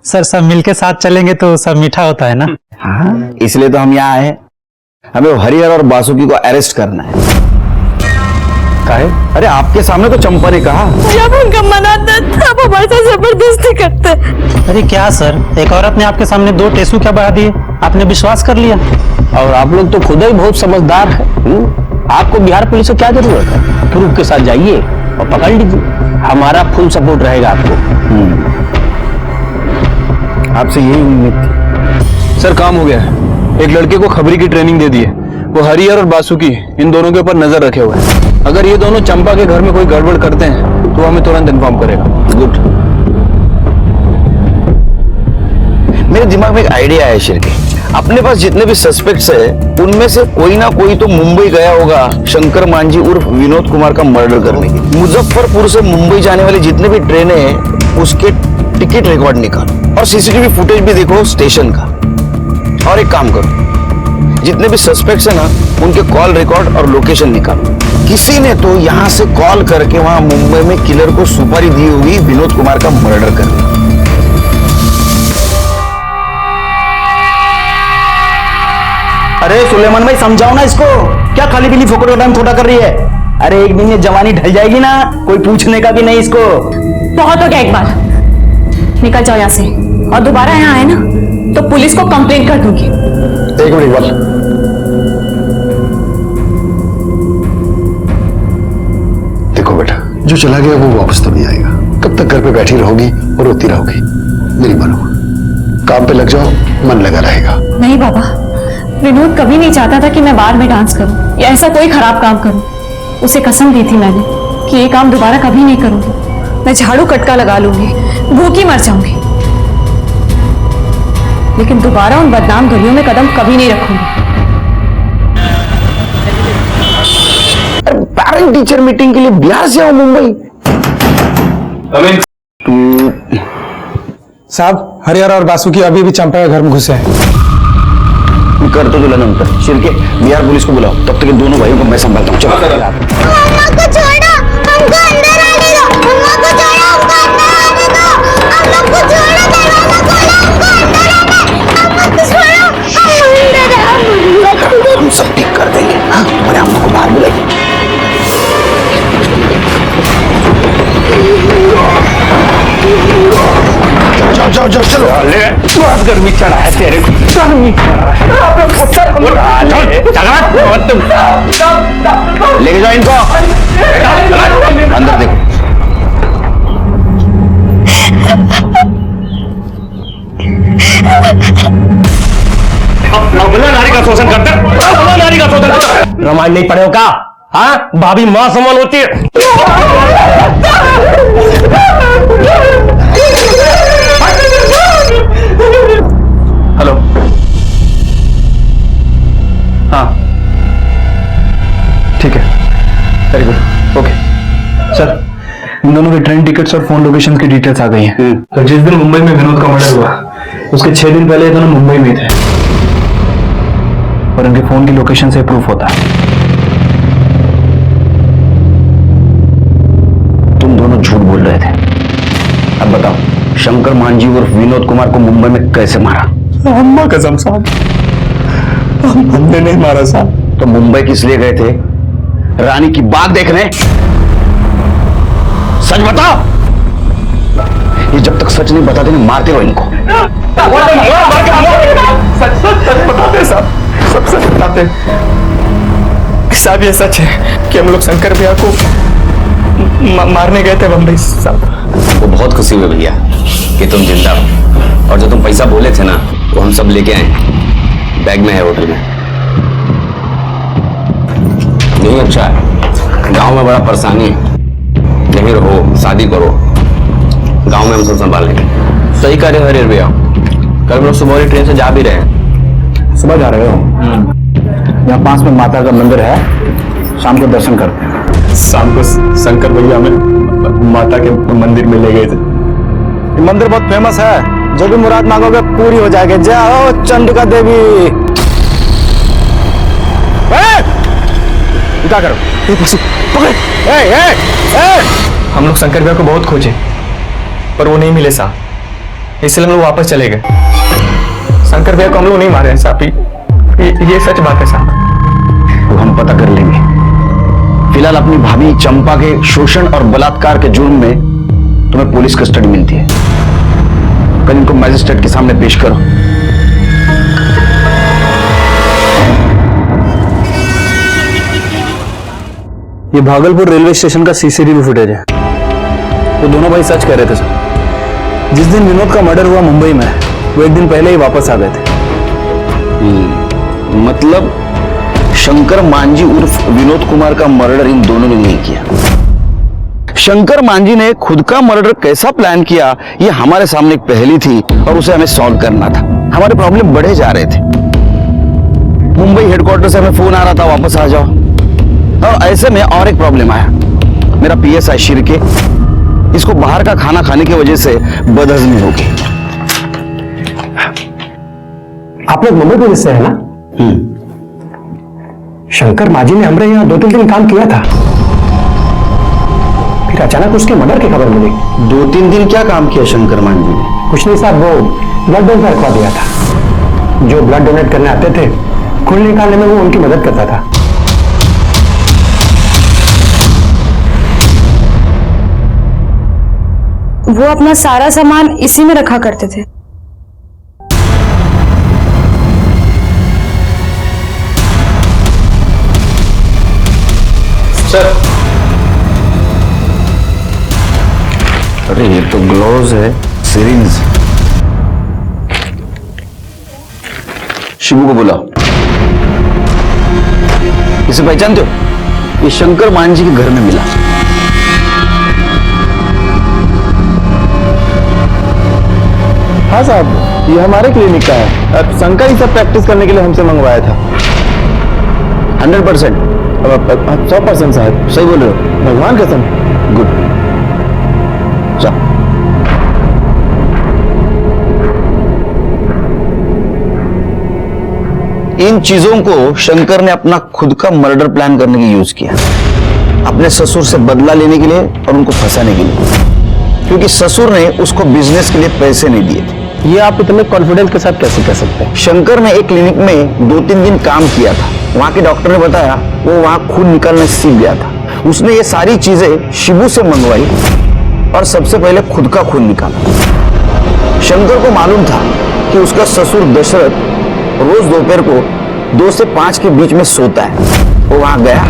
सर सब मिलके साथ चलेंगे तो सब मीठा होता है ना। हाँ, इसलिए तो हम यहाँ आए हैं। हमें वो हरिहर और बासुकी को अरेस्ट करना है। काहे? अरे आपके सामने तो चंपा ने कहा। जब उनका मना तब हमारे साथ जबरदस्ती करते। अरे क्या सर, एक औरत ने आपके सामने 2 टेसू क्या बढ़ा दिए, आपने विश्वास कर लिया। और आप लोग तो खुद ही बहुत समझदार है। आपको बिहार पुलिस से क्या जरूरत है? प्रूफ के साथ जाइए और पकड़ लीजिए, हमारा फुल सपोर्ट रहेगा आपको। आपसे यही उम्मीद थी। सर काम हो गया है। एक लड़के को खबरी की ट्रेनिंग दे दी है, वो हरिहर और बासुकी इन दोनों के ऊपर नजर रखे हुए हैं। अगर ये दोनों चंपा के घर में कोई गड़बड़ करते हैं तो हमें तुरंत इन्फॉर्म करेगा। गुड। मेरे दिमाग में एक आइडिया है शिरके। अपने पास जितने भी सस्पेक्ट्स है उनमें से कोई ना कोई तो मुंबई गया होगा शंकर मांझी उर्फ विनोद कुमार का मर्डर करने के लिए। मुजफ्फरपुर से मुंबई जाने वाली जितने भी ट्रेनें हैं उसके टिकट रिकॉर्ड निकालो और सीसीटीवी फुटेज भी देखो स्टेशन का। और एक काम करो, जितने भी सस्पेक्ट्स है ना उनके कॉल रिकॉर्ड और लोकेशन निकालो। किसी ने तो यहां से कॉल करके वहां मुंबई में किलर को सुपारी दी होगी विनोद कुमार का मर्डर करने। अरे सुलेमान भाई समझाओ ना इसको, क्या खाली पीली फोकट का टाइम थोड़ा कर रही है। अरे एक दिन ये जवानी ढल जाएगी ना, कोई पूछने का भी नहीं इसको। बहुत हो गया, एक बार निकल जाओ यहाँ से और दोबारा यहाँ आए ना तो पुलिस को कंप्लेंट कर दूंगी। एक मिनट इकबाल, देखो बेटा, जो चला गया वो वापस तो नहीं आएगा। कब तक घर पे बैठी रहोगी और रोती रहोगी? मेरी मानो, काम पे लग जाओ, मन लगा रहेगा। नहीं बाबा, विनोद कभी नहीं चाहता था कि मैं बार में डांस करूं या ऐसा कोई खराब काम करूं। उसे कसम दी थी मैंने कि ये काम दोबारा कभी नहीं करूंगी। मैं झाड़ू कटका लगा लूंगी, भूखी मर जाऊंगी, लेकिन दोबारा उन बदनाम गलियों में कदम कभी नहीं रखूंगी। पेरेंट टीचर मीटिंग के लिए बिहार से आओ मुंबई। साहब हरिहर और बासुकी अभी भी चंपा के घर में घुसे हैं। कर तो दुल्हन अंतर शिरके, बिहार पुलिस को बुलाओ, तब तक दोनों भाइयों को मैं संभालता हूँ। चलो मम्मा को छोड़ो, हमको अंदर आने दो। मम्मा को छोड़ो, हमको अंदर आने दो। हम लोग को छोड़ो, दरवाजा खोलो, हमको अंदर आने। मम्मा को छोड़ो, हम अंदर आने। हम सब ठीक कर देंगे। हाँ, तुम्हारे अम्मा को बाहर बुलाइए। जाओ जाओ जाओ, चलो। बहुत गर्मी चढ़ा है तेरे को, गर्मी लेके जाओ इनको, अंदर देखो। नारी का शोषण करते, नारी का शोषण करते। रामायण नहीं पढ़े हो क्या? हाँ, भाभी मां समान होती है। हेलो, हाँ ठीक है, वेरी गुड, ओके सर। इन दोनों के ट्रेन टिकट्स और फोन लोकेशन की डिटेल्स आ गई हैं। तो जिस दिन मुंबई में विनोद का मर्डर हुआ उसके 6 दिन पहले ये दोनों मुंबई में थे और इनके फोन की लोकेशन से प्रूफ होता है। तुम दोनों झूठ बोल रहे थे। अब बताओ, शंकर मांझी उर्फ विनोद कुमार को मुंबई में कैसे मारा? अम्मा कसम साहब, हमने नहीं मारा साहब। तो मुंबई किस लिए गए थे? रानी की बात देखने? सच बताओ। ये जब तक सच नहीं बताते नहीं मारते रहो इनको। सच बताते साहब, सब सच बताते साहब। ये सच है कि हम लोग शंकर भैया को मारने गए थे बम्बई साहब। वो बहुत खुशी हुई भैया कि तुम जिंदा हो, और जो तुम पैसा बोले थे ना वो हम सब लेके आए, बैग में है होटल में। नहीं अच्छा है, गांव में बड़ा परेशानी है, यहीं रहो, शादी करो, गांव में हम सब संभाल लेंगे। सही कह रहे हो हरिहर भैया, कल हम लोग सुबह वाली ट्रेन से जा भी रहे हैं। सुबह जा रहे हो? यहाँ पास में माता का मंदिर है, शाम को दर्शन करते हैं। शाम को शंकर भैया हमें माता के मंदिर में ले गए थे। मंदिर बहुत फेमस है, जो भी मुराद मांगोगे पूरी हो जाएगी। जय हो चंडिका देवी। क्या करो? हम लोग शंकर भैया को बहुत खोजे पर वो नहीं मिले साहब, इसलिए हम लोग वापस चले गए। शंकर भैया को हम लोग नहीं मारे हैं साहब, ये सच बात है साहब। वो हम पता कर लेंगे। फिलहाल अपनी भाभी चंपा के शोषण और बलात्कार के जुर्म में तुम्हें पुलिस कस्टडी मिलती है। कल इनको मैजिस्ट्रेट के सामने पेश करो। ये भागलपुर रेलवे स्टेशन का सीसीटीवी फुटेज है। वो दोनों भाई सच कह रहे थे सर। जिस दिन विनोद का मर्डर हुआ मुंबई में, वो एक दिन पहले ही वापस आ गए थे। मतलब शंकर मांझी उर्फ विनोद कुमार का मर्डर इन दोनों ने नहीं किया। शंकर मांझी ने खुद का मर्डर कैसा प्लान किया, ये हमारे सामने एक पहेली थी और उसे हमें सॉल्व करना था। हमारे प्रॉब्लम बढ़े जा रहे थे। मुंबई हेडक्वार्टर से हमें फोन आ रहा था वापस आ जाओ, और ऐसे में और एक प्रॉब्लम आया। मेरा पीएसआई शिर्के, इसको बाहर का खाना खाने की वजह से बदहजमी हो गई। आप लोग मुंबई पुलिस से है ना? शंकर मांझी ने हमारे यहाँ 2-3 दिन काम किया था, फिर अचानक उसके मर्डर की खबर मिली। 2-3 दिन क्या काम किया शंकर मांझी ने? कुछ नहीं साहब, वो ब्लड डोनेट रखवा दिया था। जो ब्लड डोनेट करने आते थे, खून निकालने में वो उनकी मदद करता था। वो अपना सारा सामान इसी में रखा करते थे। सर, अरे ये तो ग्लोव्स है, सिरिंज। शिबू को बुलाओ। इसे पहचानते हो? ये शंकर मांझी के घर में मिला। हाँ साहब, ये हमारे क्लिनिक का है। अब शंकर ही सब प्रैक्टिस करने के लिए हमसे मंगवाया था। 100%? 100% साहब, सही बोल रहे हो? भगवान कसम। गुड। चल। इन चीजों को शंकर ने अपना खुद का मर्डर प्लान करने के लिए यूज किया, अपने ससुर से बदला लेने के लिए और उनको फंसाने के लिए, क्योंकि ससुर ने उसको बिजनेस के लिए पैसे नहीं दिए थे। ये आप इतने कॉन्फिडेंस के साथ कैसे कह सकते हैं? शंकर ने एक क्लिनिक में 2-3 दिन काम किया था। वहां के डॉक्टर ने बताया वो वहां खून निकालना सीख गया था। उसने ये सारी चीजें शिबू से मंगवाई और सबसे पहले खुद का खून निकाला। शंकर को मालूम था कि उसका ससुर दशरथ रोज दोपहर को 2 से 5 के बीच में सोता है। वो वहां गया,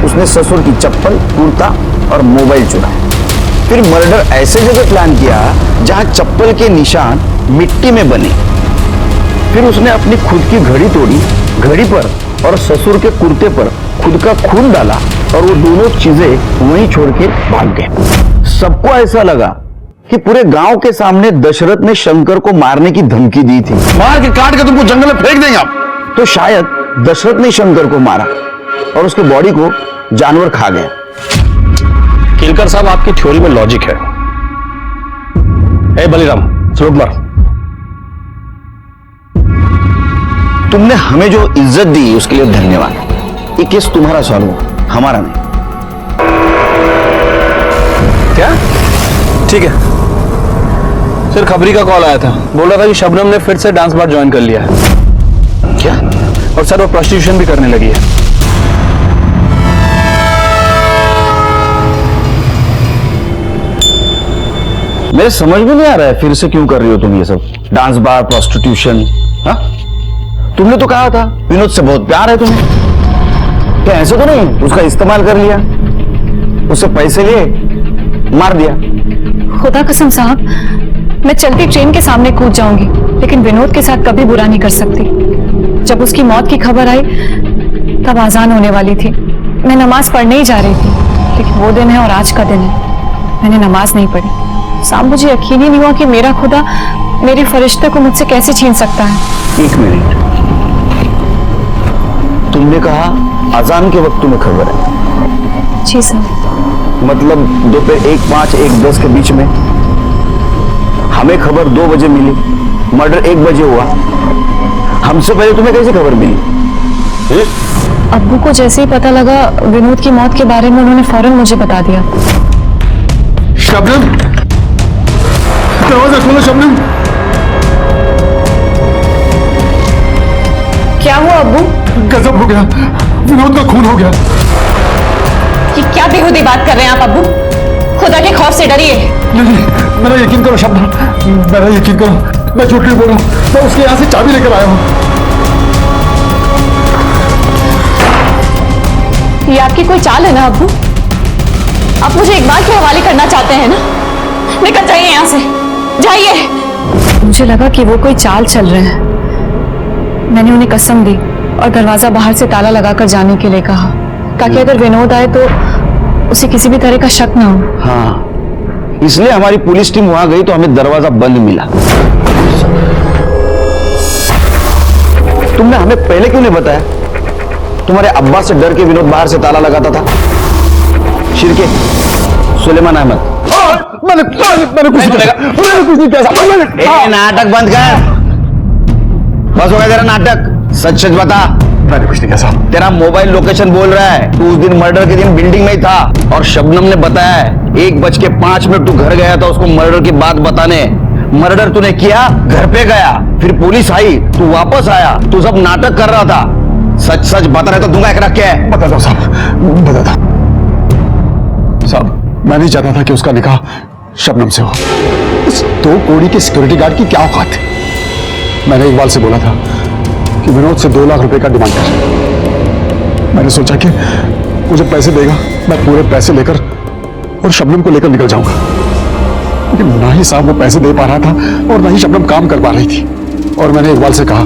उसने ससुर की चप्पल, कुर्ता और मोबाइल चुराया। फिर मर्डर ऐसे जगह प्लान किया जहां चप्पल के निशान मिट्टी में बने। फिर उसने अपनी खुद की घड़ी तोड़ी, घड़ी पर और ससुर के कुर्ते पर खुद का खून डाला और वो दोनों चीजें वहीं छोड़ के भाग गए। सबको ऐसा लगा कि पूरे गांव के सामने दशरथ ने शंकर को मारने की धमकी दी थी। मार के काट के तुमको जंगल में फेंक देंगे आप। तो शायद दशरथ ने शंकर को मारा और उसके बॉडी को जानवर खा गया। केलकर साहब, आपकी थ्योरी में लॉजिक है। ए बलिराम, स्लोक मार। तुमने हमें जो इज्जत दी उसके लिए धन्यवाद। ये केस तुम्हारा सॉल्व हुआ, हमारा नहीं। क्या? ठीक है सर, खबरी का कॉल आया था, बोल रहा था कि शबनम ने फिर से डांस बार ज्वाइन कर लिया है। क्या? और सर वो प्रोस्टिट्यूशन भी करने लगी है। मेरे समझ में नहीं आ रहा है फिर से क्यों कर रही हो तुम ये सब, डांस बार, प्रोस्टिट्यूशन। हाँ, तुमने तो कहा था विनोद से बहुत प्यार है तुम्हें। क्या ऐसा तो नहीं उसका इस्तेमाल कर लिया, उससे पैसे लिए, मार दिया? खुदा कसम साहब, मैं चलती ट्रेन के सामने कूद जाऊंगी, लेकिन विनोद के साथ कभी बुरा नहीं कर सकती। जब उसकी मौत की खबर आई तब आजान होने वाली थी। मैं नमाज पढ़ने ही जा रही थी, लेकिन वो दिन है और आज का दिन है, मैंने नमाज नहीं पढ़ी। साहब, मुझे यकीन ही नहीं हुआ कि मेरा खुदा मेरे फरिश्ते को मुझसे कैसे छीन सकता है। 1 मिनट, तुमने कहा अजान के वक्त तुम्हें खबर है, जी सर। मतलब दोपहर 1:05 1:10 के बीच में हमें खबर 2 बजे मिली, मर्डर 1 बजे हुआ। हमसे पहले तुम्हें कैसे खबर मिली? अब्बू को जैसे ही पता लगा विनोद की मौत के बारे में, उन्होंने फौरन मुझे बता दिया। शबनम, दरवाजा खोलो शबनम। क्या हुआ अब्बू? गजब हो गया, विनोद का खून हो गया। ये क्या बेहूदी बात कर रहे हैं आप अब्बू? खुदा के खौफ से डरिए। नहीं, मेरा यकीन करो शबनम, मेरा यकीन करो, मैं झूठ नहीं बोल रहा हूं। मैं उसके यहां से चाबी लेकर आया हूं। ये आपकी कोई चाल है ना अब्बू? आप मुझे इकबाल के हवाले करना चाहते हैं ना? निकल जाइए यहाँ से, जाइए। मुझे लगा कि वो कोई चाल चल रहे हैं। मैंने उन्हें कसम दी और दरवाजा बाहर से ताला लगाकर जाने के लिए कहा, ताकि अगर विनोद आए तो उसे किसी भी तरह का शक ना हो। हाँ, इसलिए हमारी पुलिस टीम वहां गई तो हमें दरवाजा बंद मिला। तुमने हमें पहले क्यों नहीं बताया? तुम्हारे अब्बा से डर के विनोद बाहर से ताला लगाता था। शिरके, सुलेमान अहमद। मैंने कुछ नहीं किया। नाटक बंद कर, बस हो गया तेरा नाटक। सच सच बता। मैंने कुछ नहीं किया साहब। तेरा मोबाइल लोकेशन बोल रहा है तू उस दिन मर्डर के दिन बिल्डिंग में ही था, और शबनम ने बताया है 1:05 तू घर गया था उसको मर्डर की बात बताने। मर्डर तूने किया, घर पे गया, फिर पुलिस आई, तू वापस आया, तू सब नाटक कर रहा था। सच सच बता रहे तो दूंगा एक रख के। बता दो साहब, बता दो साहब। मैं नहीं चाहता था कि उसका निकाह शबनम से हो। इस 2 कौड़ी के सिक्योरिटी गार्ड की क्या औकात है? मैंने इकबाल से बोला था कि विनोद से 2 लाख रुपए का डिमांड कर। मैंने सोचा कि मुझे पैसे देगा, मैं पूरे पैसे लेकर और शबनम को लेकर निकल जाऊंगा। लेकिन ना ही साहब वो पैसे दे पा रहा था और ना ही शबनम काम कर पा रही थी। और मैंने इकबाल से कहा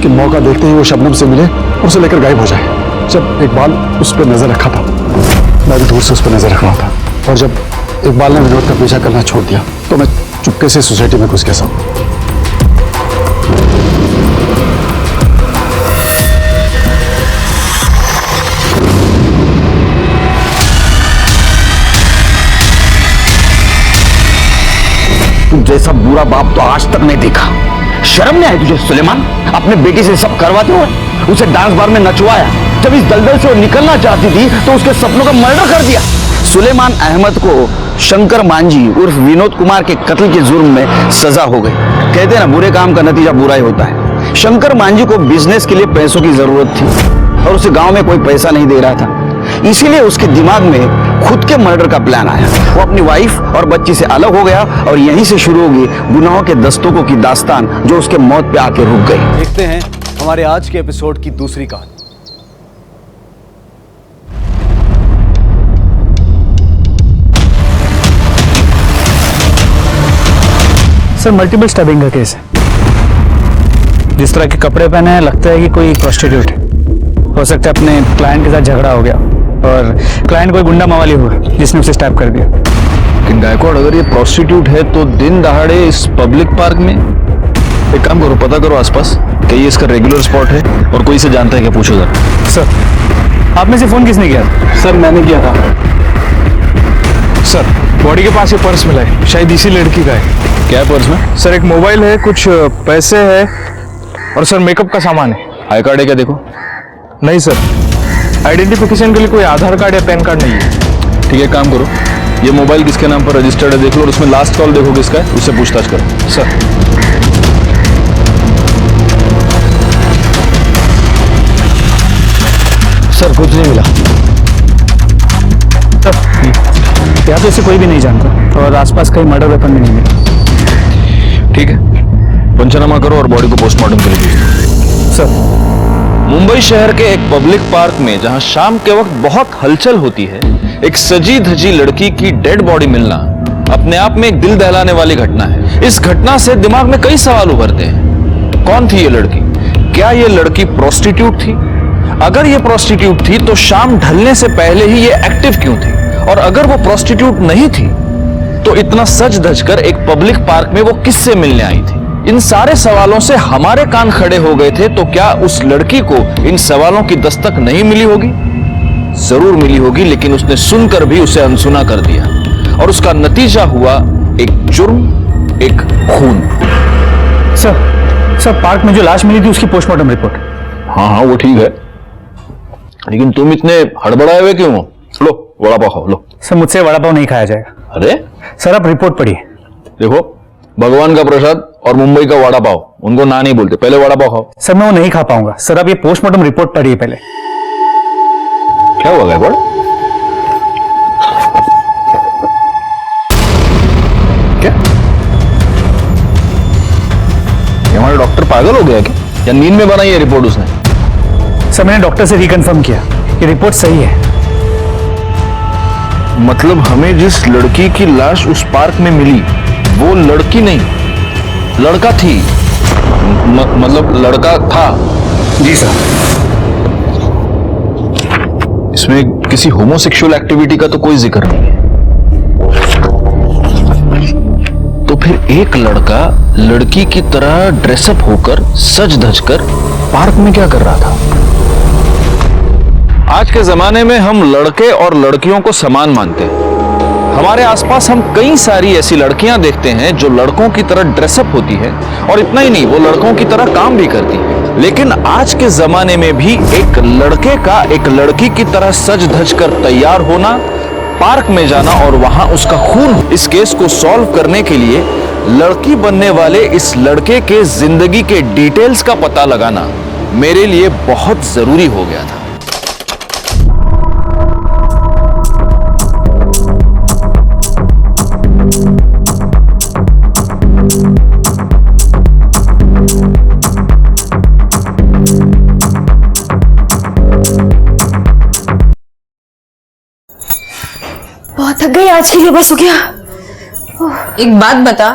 कि मौका देखते ही वो शबनम से मिले और उसे लेकर गायब हो जाए। जब इकबाल उस पर नजर रखा था, मैं भी दूर से उस पर नजर रख रहा था, और जब इकबाल ने विनोद का पीछा करना छोड़ दिया तो मैं चुपके से सोसाइटी में घुस गया साहब। तू जैसा बुरा बाप तो आज तक नहीं देखा। शर्म नहीं आई तुझे सुलेमान? अपने बेटी से सब करवाते हुए उसे डांस बार में नचवाया। जब इस दलदल से वो निकलना चाहती थी तो उसके सपनों का मर्डर कर दिया। सुलेमान अहमद को शंकर मांझी उर्फ विनोद कुमार के कत्ल के जुर्म में सजा हो गई। कहते हैं ना, बुरे काम का नतीजा बुरा ही होता है। शंकर मांझी को बिजनेस के लिए पैसों की जरूरत थी और उसे गांव में कोई पैसा नहीं दे रहा था, इसीलिए उसके दिमाग में खुद के मर्डर का प्लान आया। वो अपनी वाइफ और बच्ची से अलग हो गया और यहीं से शुरू होगी गुनाहों के दस्तकों की दास्तान, जो उसके मौत पे आके रुक गई। देखते हैं हमारे आज के एपिसोड की दूसरी कहानी। सर मल्टीपल स्टैबिंग का केस है। जिस तरह के कपड़े पहने हैं लगता है कि कोई प्रोस्टिट्यूट है। हो सकता है अपने क्लाइंट के साथ झगड़ा हो गया और क्लाइंट कोई गुंडा मवाली हुआ जिसने उसे स्टैब कर दिया। लेकिन गायकवाड़, अगर ये प्रोस्टिट्यूट है तो दिन दहाड़े इस पब्लिक पार्क में? एक काम करो, पता करो आसपास कि ये इसका रेगुलर स्पॉट है और कोई इसे जानता है क्या, पूछो जरा। सर आप में से फोन किसने किया? सर मैंने किया था। सर बॉडी के पास ये पर्स मिला है, शायद इसी लड़की का है। क्या है पर्स में? सर एक मोबाइल है, कुछ पैसे है और सर मेकअप का सामान है। आई कार्ड है क्या? देखो। नहीं सर, आइडेंटिफिकेशन के लिए कोई आधार कार्ड या पैन कार्ड नहीं है। ठीक है, काम करो, ये मोबाइल किसके नाम पर रजिस्टर्ड है देख लो और उसमें लास्ट कॉल देखो किसका है, उससे पूछताछ करो। सर सर कुछ नहीं मिला। यहाँ तो इसे कोई भी नहीं जानता और आसपास कहीं मर्डर वेपन भी नहीं मिला। ठीक है, पंचनामा करो और बॉडी को पोस्टमार्टम के लिए भेजो। सर मुंबई शहर के एक पब्लिक पार्क में जहां शाम के वक्त बहुत हलचल होती है, एक सजी धजी लड़की की डेड बॉडी मिलना अपने आप में एक दिल दहलाने वाली घटना है। इस घटना से दिमाग में कई सवाल उभरते हैं। कौन थी ये लड़की? क्या ये लड़की प्रोस्टिट्यूट थी? अगर ये प्रोस्टिट्यूट थी तो शाम ढलने से पहले ही ये एक्टिव क्यों थी? और अगर वो प्रोस्टिट्यूट नहीं थी तो इतना सज धज कर एक पब्लिक पार्क में वो किससे मिलने आई थी? इन सारे सवालों से हमारे कान खड़े हो गए थे। तो क्या उस लड़की को इन सवालों की दस्तक नहीं मिली होगी? जरूर मिली होगी, लेकिन उसने सुनकर भी उसे अनसुना कर दिया और उसका नतीजा हुआ एक जुर्म, एक खून। सर पार्क में जो लाश मिली थी उसकी पोस्टमार्टम रिपोर्ट। हाँ हाँ वो ठीक है, लेकिन तुम इतने हड़बड़ाए हुए क्यों हो? लो वड़ा पाव खाओ, लो। सर मुझसे वड़ा पाव नहीं खाया जाएगा। अरे सर आप रिपोर्ट पढ़िए। देखो, भगवान का प्रसाद और मुंबई का वड़ा पाव, उनको ना नहीं बोलते, पहले वड़ा पाव खाओ। सर मैं वो नहीं खा पाऊंगा। सर आप ये पोस्टमार्टम रिपोर्ट पढ़िए पहले। क्या हुआ गड़बड़? क्या हमारा डॉक्टर पागल हो गया क्या, या नींद में बनाई है रिपोर्ट उसने? सर मैंने डॉक्टर से रिकन्फर्म किया, ये रिपोर्ट सही है। मतलब हमें जिस लड़की की लाश उस पार्क में मिली वो लड़की नहीं, लड़का थी। मतलब लड़का था। जी सर। इसमें किसी होमोसेक्सुअल एक्टिविटी का तो कोई जिक्र नहीं है। तो फिर एक लड़का लड़की की तरह ड्रेसअप होकर सज धज कर पार्क में क्या कर रहा था? आज के जमाने में हम लड़के और लड़कियों को समान मानते हैं। हमारे आसपास हम कई सारी ऐसी लड़कियां देखते हैं जो लड़कों की तरह ड्रेसअप होती है, और इतना ही नहीं, वो लड़कों की तरह काम भी करती है। लेकिन आज के जमाने में भी एक लड़के का एक लड़की की तरह सज धज कर तैयार होना, पार्क में जाना और वहां उसका खून, इस केस को सॉल्व करने के लिए लड़की बनने वाले इस लड़के के जिंदगी के डिटेल्स का पता लगाना मेरे लिए बहुत जरूरी हो गया था। बहुत थक गई आज के लिए, बस हो गया। एक बात बता,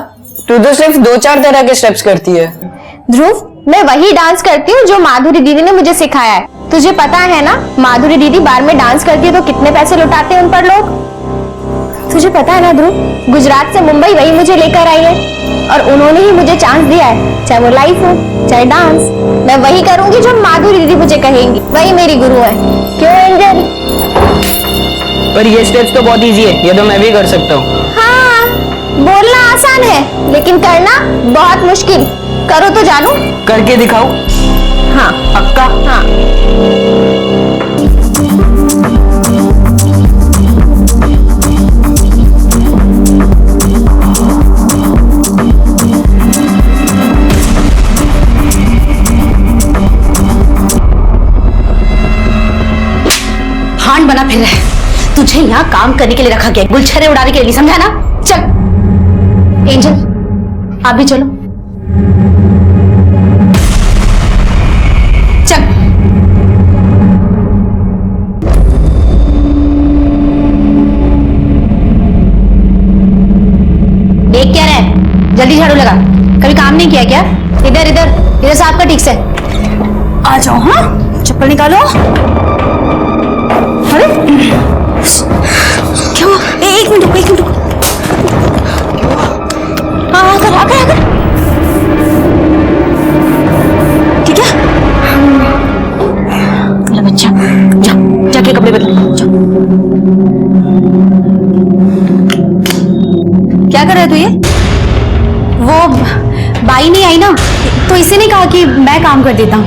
तू तो सिर्फ 2-4 तरह के स्टेप्स करती है। ध्रुव, मैं वही डांस करती हूँ जो माधुरी दीदी ने मुझे सिखाया है। तुझे पता है ना, माधुरी दीदी बार में डांस करती है तो कितने पैसे लुटाते हैं उन पर लोग। तुझे पता है ना ध्रुव, गुजरात से मुंबई वही मुझे लेकर आई है और उन्होंने ही मुझे चांस दिया है, चाहे वो लाइफ हो चाहे डांस। मैं वही करूंगी जो माधुरी दीदी मुझे कहेंगी, वही मेरी गुरु है। क्यों एंजल? पर ये स्टेप्स तो बहुत इजी है, ये तो मैं भी कर सकता हूँ। हाँ, बोलना आसान है लेकिन करना बहुत मुश्किल। करो तो जानू। करके दिखाओ। हाँ पक्का? हाँ। हांड बना फिर रहा है। तुझे यहाँ काम करने के लिए रखा गया, गुलछरे उड़ाने के लिए, समझा ना? चल एंजल, आप भी चलो। चल। देख क्या रहा है? जल्दी झाड़ू लगा। कभी काम नहीं किया क्या? इधर इधर इधर से आपका ठीक से आ जाओ। हाँ, चप्पल निकालो। अरे क्या हुआ? एक मिनट रुको, एक मिनट रुको। हाँ आकर आकर आकर। ठीक है? मेरा बच्चा, जा जाके कपड़े बदल। क्या कर रहा है तू? ये वो बाई नहीं आई ना, तो इसे नहीं कहा कि मैं काम कर देता हूँ।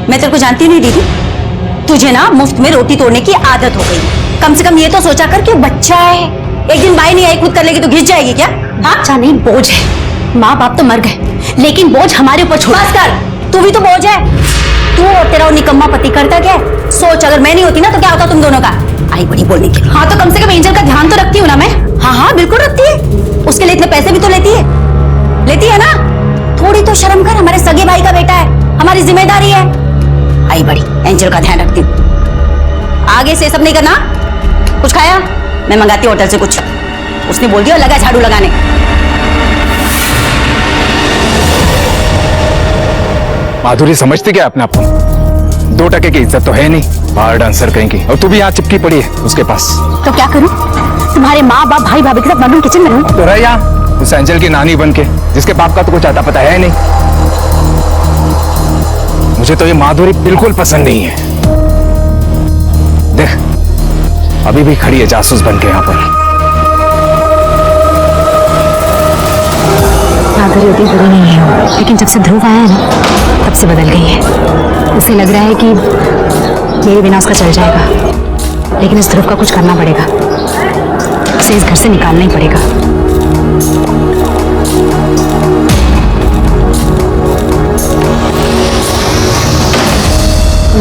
मैं तेरे को जानती नहीं दीदी, तुझे ना मुफ्त में रोटी तोड़ने की आदत हो गई। कम से कम ये तो सोचा कर कि बच्चा है, एक दिन बाई नहीं आई खुद कर लेगी तो घिस जाएगी क्या? हाँ अच्छा नहीं, बोझ है। माँ बाप तो मर गए लेकिन बोझ हमारे ऊपर छोड़। बस कर, तू भी तो बोझ है। तू और तेरा निकम्मा पति करता क्या है? सोच, अगर मैं नहीं होती ना तो क्या होता तुम दोनों का? आई बड़ी बोलने की। हाँ तो कम से कम एंजल का ध्यान तो रखती हूँ ना मैं। हाँ हाँ बिल्कुल रखती है, उसके लिए इतने पैसे भी तो लेती है ना? थोड़ी तो शर्म कर, हमारे सगे भाई का बेटा है, हमारी जिम्मेदारी है। आई बड़ी एंजल का ध्यान रखती हूँ। आगे से सब नहीं करना। कुछ खाया? मैं मंगाती हूँ होटल से कुछ। उसने बोल दिया लगा झाड़ू लगाने। माधुरी समझती क्या अपने आप को? 2% की इज्जत तो है नहीं, बाहर डांसर कहेंगी, और तू भी यहाँ चिपकी पड़ी है उसके पास। तो क्या करूँ? तुम्हारे माँ बाप भाई भाभी के साथ मॉडर्न किचन में रहूं? तो रह यहाँ उस एंजल की नानी बन के, जिसके बाप का तो कुछ आता पता है नहीं। मुझे तो ये माधुरी बिल्कुल पसंद नहीं है। देख अभी भी खड़ी है जासूस बन के यहाँ पर। आदर होती बुरी नहीं है, लेकिन जब से ध्रुव आया है ना तब से बदल गई है। उसे लग रहा है कि मेरे बिना उसका चल जाएगा, लेकिन इस ध्रुव का कुछ करना पड़ेगा, उसे इस घर से निकालना ही पड़ेगा।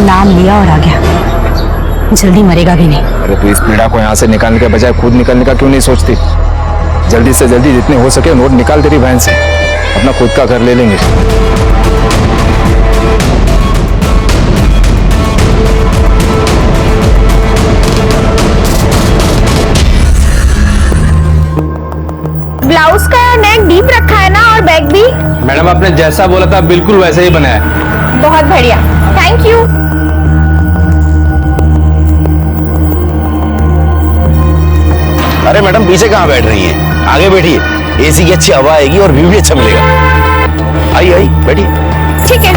नाम लिया और आ गया, जल्दी मरेगा भी नहीं। अरे तू इस पीड़ा को यहाँ से निकालने के बजाय खुद निकलने का क्यों नहीं सोचती? जल्दी से जल्दी जितने हो सके नोट निकाल तेरी बहन से, अपना खुद का घर ले लेंगे। ब्लाउज का नेक डीप रखा है ना, और बैग भी? मैडम आपने जैसा बोला था बिल्कुल वैसे ही बनाया है। बहुत बढ़िया, थैंक यू। अरे मैडम पीछे कहाँ बैठ रही हैं? आगे बैठिए, एसी की अच्छी हवा आएगी और व्यू भी अच्छा मिलेगा। आइए आइए बैठिए। ठीक है।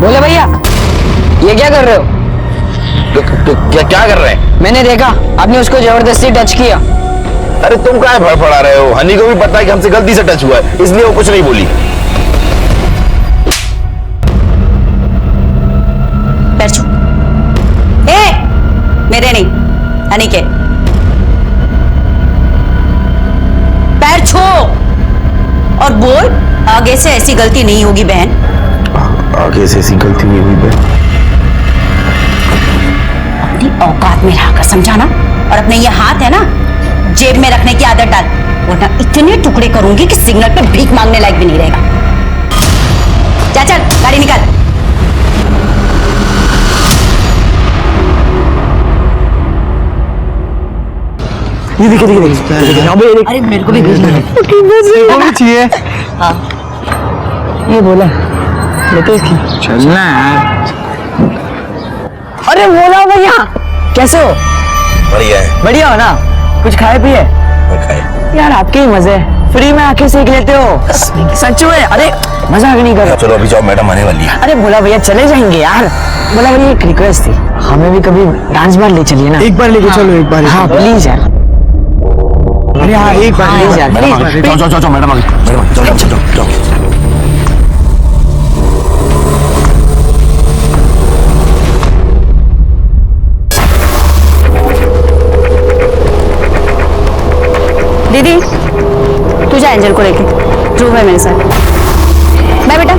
बोले भैया, ये क्या कर रहे हो? क्या कर रहे हैं? मैंने देखा आपने उसको जबरदस्ती टच किया। अरे तुम काहे फड़फड़ा रहे हो? हनी को भी पता है कि हमसे गलती से टच हुआ है, इसलिए वो कुछ नहीं बोली। पैर छू। मेरे नहीं, हनी के। पैर छू और बोल, आगे से ऐसी गलती नहीं होगी बहन। आगे से ऐसी गलती नहीं हुई बहन। अपनी औकात में रहकर समझाना, और अपने ये हाथ है ना जेब में रखने की आदत डाल, वरना इतने टुकड़े करूंगी कि सिग्नल पे भीख मांगने लायक भी नहीं रहेगा। चल चल गाड़ी निकाल। ये देखिए देखिए देखिए, अरे मेरे को भी भेजना है। चाहिए। हाँ ये बोला लेते इसकी चलना यार। अरे बोला भैया, कैसे हो? बढ़िया है। बढ़िया हो ना? कुछ खाए पिए? यार आपके ही मजे, फ्री में आके सीख लेते हो। सच में? अरे मजाक नहीं कर रहा। चलो अभी जाओ, मैडम आने वाली है। अरे बोला भैया चले जाएंगे यार। बोला भैया एक रिक्वेस्ट थी, हमें भी कभी डांस बार ले चलिए ना। एक बार लेके चलो, एक बार। हाँ प्लीज यार। अरे हाँ एक बार प्लीज यार, प्लीज। जाओ मैडम आगे, मैडम जाओ। दीदी तू जा एंजल को लेके, ध्रुव है मेरे साथ। बाय बेटा।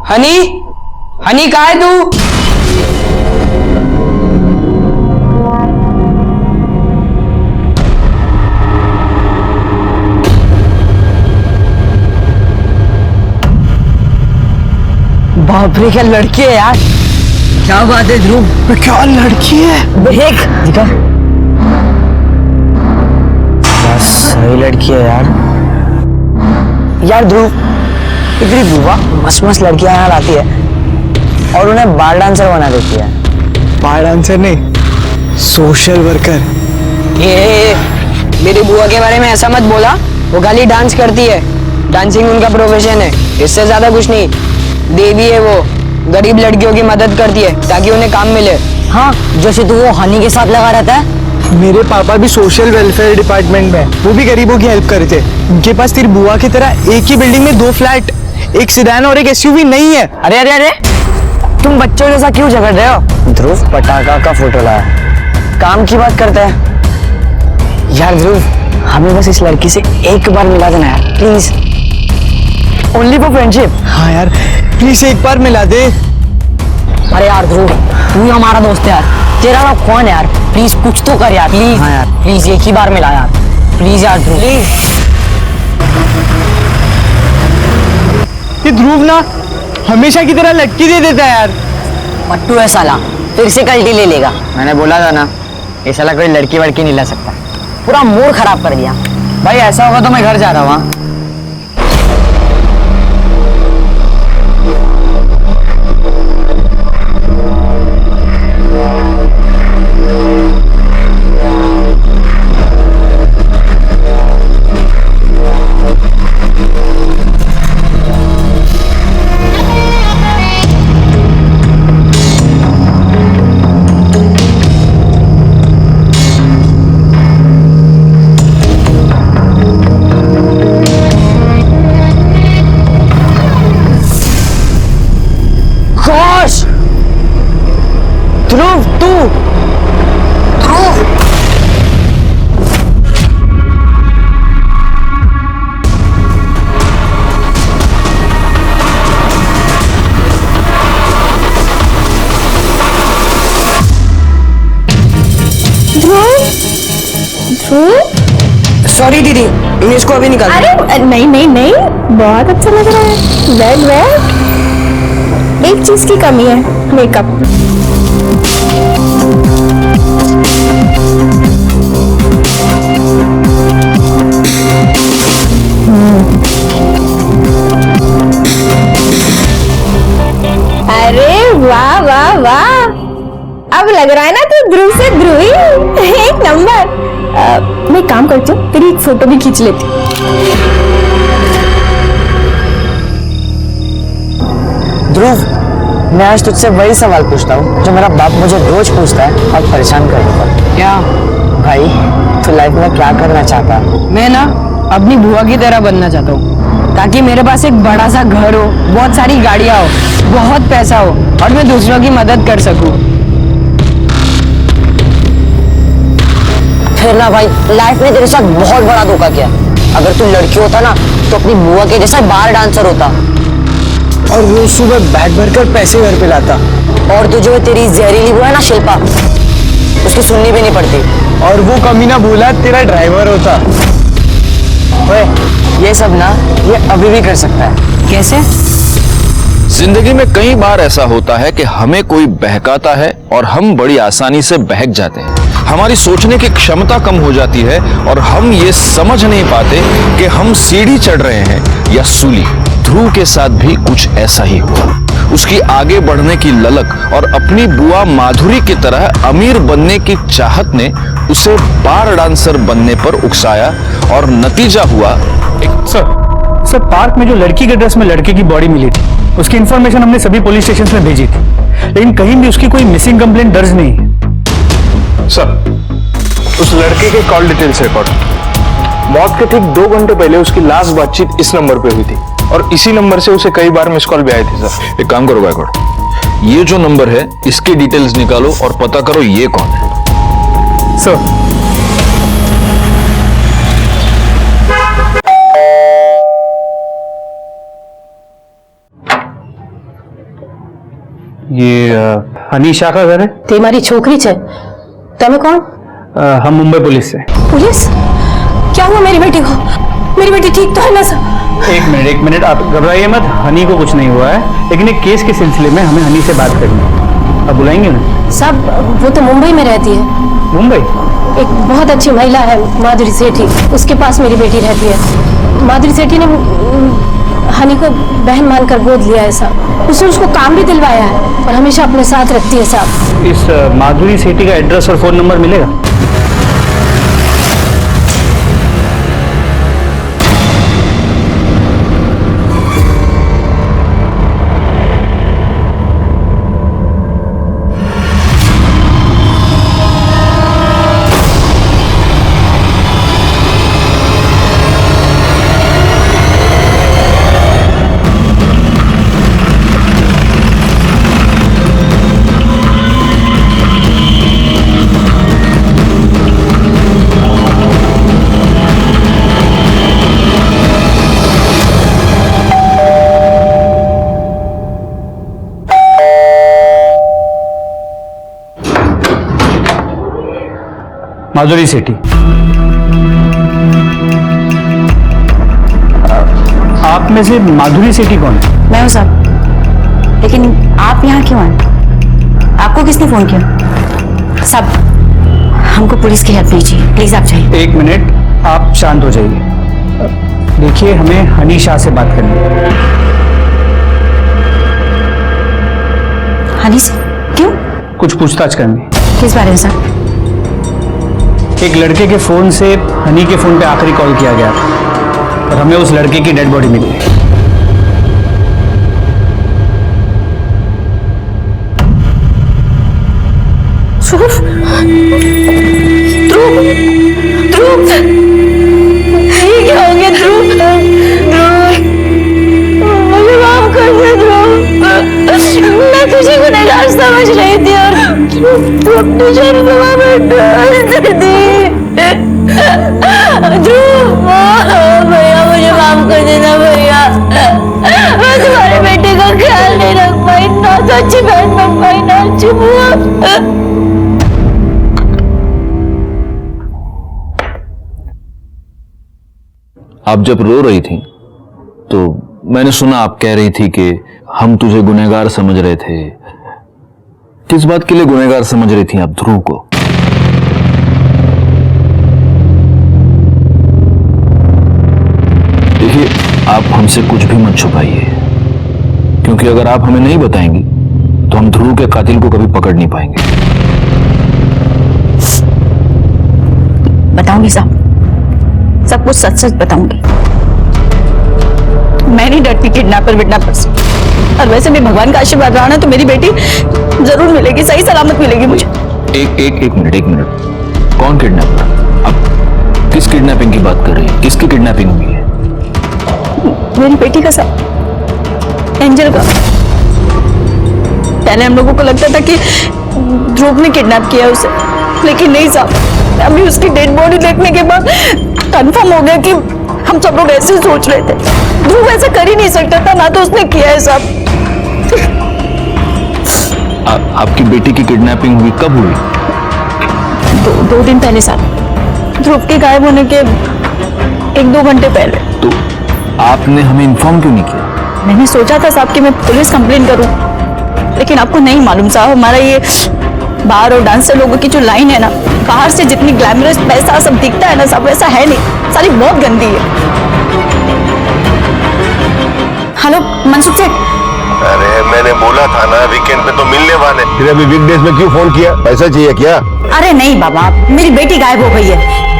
हनी, हनी कहाँ है तू? बाप रे क्या लड़की है यार। क्या बात है ध्रुव, क्या लड़की है। देख दिखा, सही लड़की है यार। यार ध्रुव, इतनी बुआ मस्त मस्त लड़कियां यहाँ आती है और उन्हें बार डांसर बना देती है। बार डांसर नहीं, सोशल वर्कर। ये मेरी बुआ के बारे में ऐसा मत बोला, वो खाली डांस करती है, डांसिंग उनका प्रोफेशन है, इससे ज्यादा कुछ नहीं। देवी है वो, गरीब लड़कियों की मदद करती है ताकि उन्हें काम मिले। हाँ जैसे तू वो हनी के साथ लगा रहता है। मेरे पापा भी सोशल वेलफेयर डिपार्टमेंट में, वो भी गरीबों की हेल्प करते। उनके पास तेरी बुआ की तरह एक ही बिल्डिंग में 2 फ्लैट, एक सिडान और एक एसयूवी नहीं है। अरे अरे अरे तुम बच्चों जैसा क्यों झगड़ रहे हो? ध्रुव पटाखा का फोटो लाया, काम की बात करता है। यार ध्रुव, हमें बस इस लड़की से एक बार मिला देना यार, प्लीज। Only for friendship. हाँ यार प्लीज एक बार मिला दे। अरे यार ध्रुव, तू ही हमारा दोस्त है यार, तेरा नाम कौन है यार? प्लीज कुछ तो कर यार, प्लीज। हाँ यार प्लीज एक ही बार मिला यार, प्लीज यार ध्रुव, प्लीज। ध्रुव ना हमेशा की तरह लटकी दे देता है यार। पट्टू है साला, फिर से कल्टी ले लेगा। मैंने बोला था ना, ये साला कोई लड़की वड़की नहीं ला सकता। पूरा मूड खराब कर दिया। भाई ऐसा होगा तो मैं घर जा रहा हूँ। ध्रुव तू सॉरी दीदी, इंग्लिश को अभी निकाल। अरे नहीं नहीं नहीं, बहुत अच्छा लग रहा है। वेल वेल, एक चीज की कमी है, मेकअप। अरे वाह वाह वाह, अब लग रहा है ना तू ध्रुव से ध्रुवी। एक नंबर। मैं एक काम करती हूँ, तेरी एक फोटो भी खींच लेती हूँ। ध्रुव, मैं आज तुझसे वही सवाल पूछता हूँ जो मेरा बाप मुझे रोज पूछता है और परेशान कर देता है। क्या भाई, तू लाइफ में क्या करना चाहता है? मैं ना अपनी बुआ की तरह बनना चाहता हूँ, ताकि मेरे पास एक बड़ा सा घर हो, बहुत सारी गाड़ियाँ हो, बहुत पैसा हो और मैं दूसरों की मदद कर सकूँ। फिर ना भाई, लाइफ ने तेरे साथ बहुत बड़ा धोखा किया। अगर तू लड़की होता ना तो अपनी बुआ के जैसा बार डांसर होता और रोज सुबह बैग भरकर पैसे घर पे लाता। और तू जो तेरी जहरीली बुआ है ना शिल्पा, उसकी सुननी भी नहीं पड़ती। और वो कमीना भूला तेरा ड्राइवर होता। ओए, ये सब ना ये अभी भी कर सकता है। कैसे? जिंदगी में कई बार ऐसा होता है कि हमें कोई बहकाता है और हम बड़ी आसानी से बहक जाते हैं। हमारी सोचने की क्षमता कम हो जाती है और हम ये समझ नहीं पाते कि हम सीढ़ी चढ़ रहे हैं या सूली। ध्रुव के साथ भी कुछ ऐसा ही हुआ। उसकी आगे बढ़ने की ललक और अपनी बुआ माधुरी की तरह अमीर बनने की चाहत ने उसे बार डांसर बनने पर उकसाया और नतीजा हुआ एक। सर पार्क में जो लड़की के ड्रेस में लड़के की बॉडी मिली थी, उसकी इंफॉर्मेशन हमने सभी पुलिस स्टेशन में भेजी थी, लेकिन कहीं भी उसकी कोई मिसिंग कंप्लेंट दर्ज नहीं है। सर, उस लड़के के कॉल डिटेल्स रिकॉर्ड, मौत के ठीक 2 घंटे पहले उसकी लास्ट बातचीत इस नंबर पे हुई थी और इसी नंबर से उसे कई बार मिस कॉल भी आए थे। सर एक काम करो गायकवाड़, ये जो नंबर है इसकी डिटेल्स निकालो और पता करो ये कौन है। सर ये हनीशा का घर है। ते मारी छोकरी छे, तमे कौन? हम मुंबई पुलिस से। पुलिस? क्या हुआ मेरी बेटी को? मेरी बेटी ठीक तो है ना सर? एक मिनट, आप घबराइए मत, हनी को कुछ नहीं हुआ है, लेकिन एक केस के सिलसिले में हमें हनी से बात करनी है। आप बुलाएंगे उन्हें? साहब, वो तो मुंबई में रहती है। मुंबई? एक बहुत अच्छी महिला है, माधुरी सेठी, उसके पास मेरी बेटी रहती है। माधुरी सेठी ने हनी को बहन मानकर गोद लिया है साहब। उसने उसको काम भी दिलवाया है और हमेशा अपने साथ रखती है साहब। इस माधुरी सेठी का एड्रेस और फोन नंबर मिलेगा? माधुरी सेठी, आप आप में से माधुरी सेठी कौन है? मैं हूँ साहब, लेकिन आप यहाँ क्यों आए? आपको किसने फोन किया? साहब, हमको पुलिस की हेल्प दीजिए प्लीज, आप जाइए। 1 मिनट, आप शांत हो जाइए। देखिए, हमें हनी शाह से बात करनी है। हनी से? क्यों? कुछ पूछताछ करनी। किस बारे में साहब? एक लड़के के फोन से हनी के फोन पे आखिरी कॉल किया गया था और हमें उस लड़के की डेड बॉडी मिली। ध्रुव, ये क्या हो गया ध्रुव? मुझे माफ कर दे ध्रुव, मैं तुझे गुनहगार समझ रही थी और तू अपने शर्मा में डाल दी। ध्रुव, भैया मुझे माफ कर देना भैया, मैं तुम्हारे बेटे का ख्याल नहीं रख पाई, ना तो अच्छी बहन बन पाई, ना अच्छी बुआ। आप जब रो रही थी तो मैंने सुना आप कह रही थी कि हम तुझे गुनहगार समझ रहे थे। किस बात के लिए गुनहगार समझ रही थी आप ध्रुव को? देखिए, आप हमसे कुछ भी मत छुपाइए, क्योंकि अगर आप हमें नहीं बताएंगी तो हम ध्रुव के कातिल को कभी पकड़ नहीं पाएंगे। बताऊंगी साहब, सब कुछ सच सच बताऊंगी। मैं नहीं डरती किडनैपर विडनैपर से, और वैसे भी भगवान का आशीर्वाद रहा ना तो मेरी बेटी जरूर मिलेगी, सही सलामत मिलेगी मुझे। एक मिनट, कौन किडनैपर? अब किस किडनैपिंग की बात कर रही है? किसकी किडनैपिंग हुई है? मेरी बेटी का साहब, एंजल का। पहले हम लोगों को लगता था कि ध्रुव ने किडनैप किया उसे, लेकिन नहीं साहब, अभी उसकी डेड बॉडी देखने के बाद कंफर्म हो गया कि हम सब लोग ऐसे सोच रहे थे। ध्रुव ऐसा कर ही नहीं सकता था, ना तो उसने किया है साहब। आपकी बेटी की किडनैपिंग हुई कब हुई? दो दिन पहले साहब, ध्रुव के गायब होने के 1-2 घंटे पहले। तो आपने हमें इन्फॉर्म क्यों नहीं किया? मैंने सोचा था साहब कि मैं पुलिस कंप्लेन करूं, लेकिन आपको नहीं मालूम साहब, हमारा ये बार और डांसर लोगों की जो लाइन है ना, बाहर से जितनी ग्लैमरस पैसा सब दिखता है ना साहब, वैसा है नहीं, सारी बहुत गंदी है। हेलो मनसुख सेठ। अरे मैंने बोला था ना वीकेंड पे तो मिलने वाले, फिर अभी वीकडेज में क्यों फोन किया? पैसा चाहिए क्या? अरे नहीं बाबा, मेरी बेटी गायब हो गई है,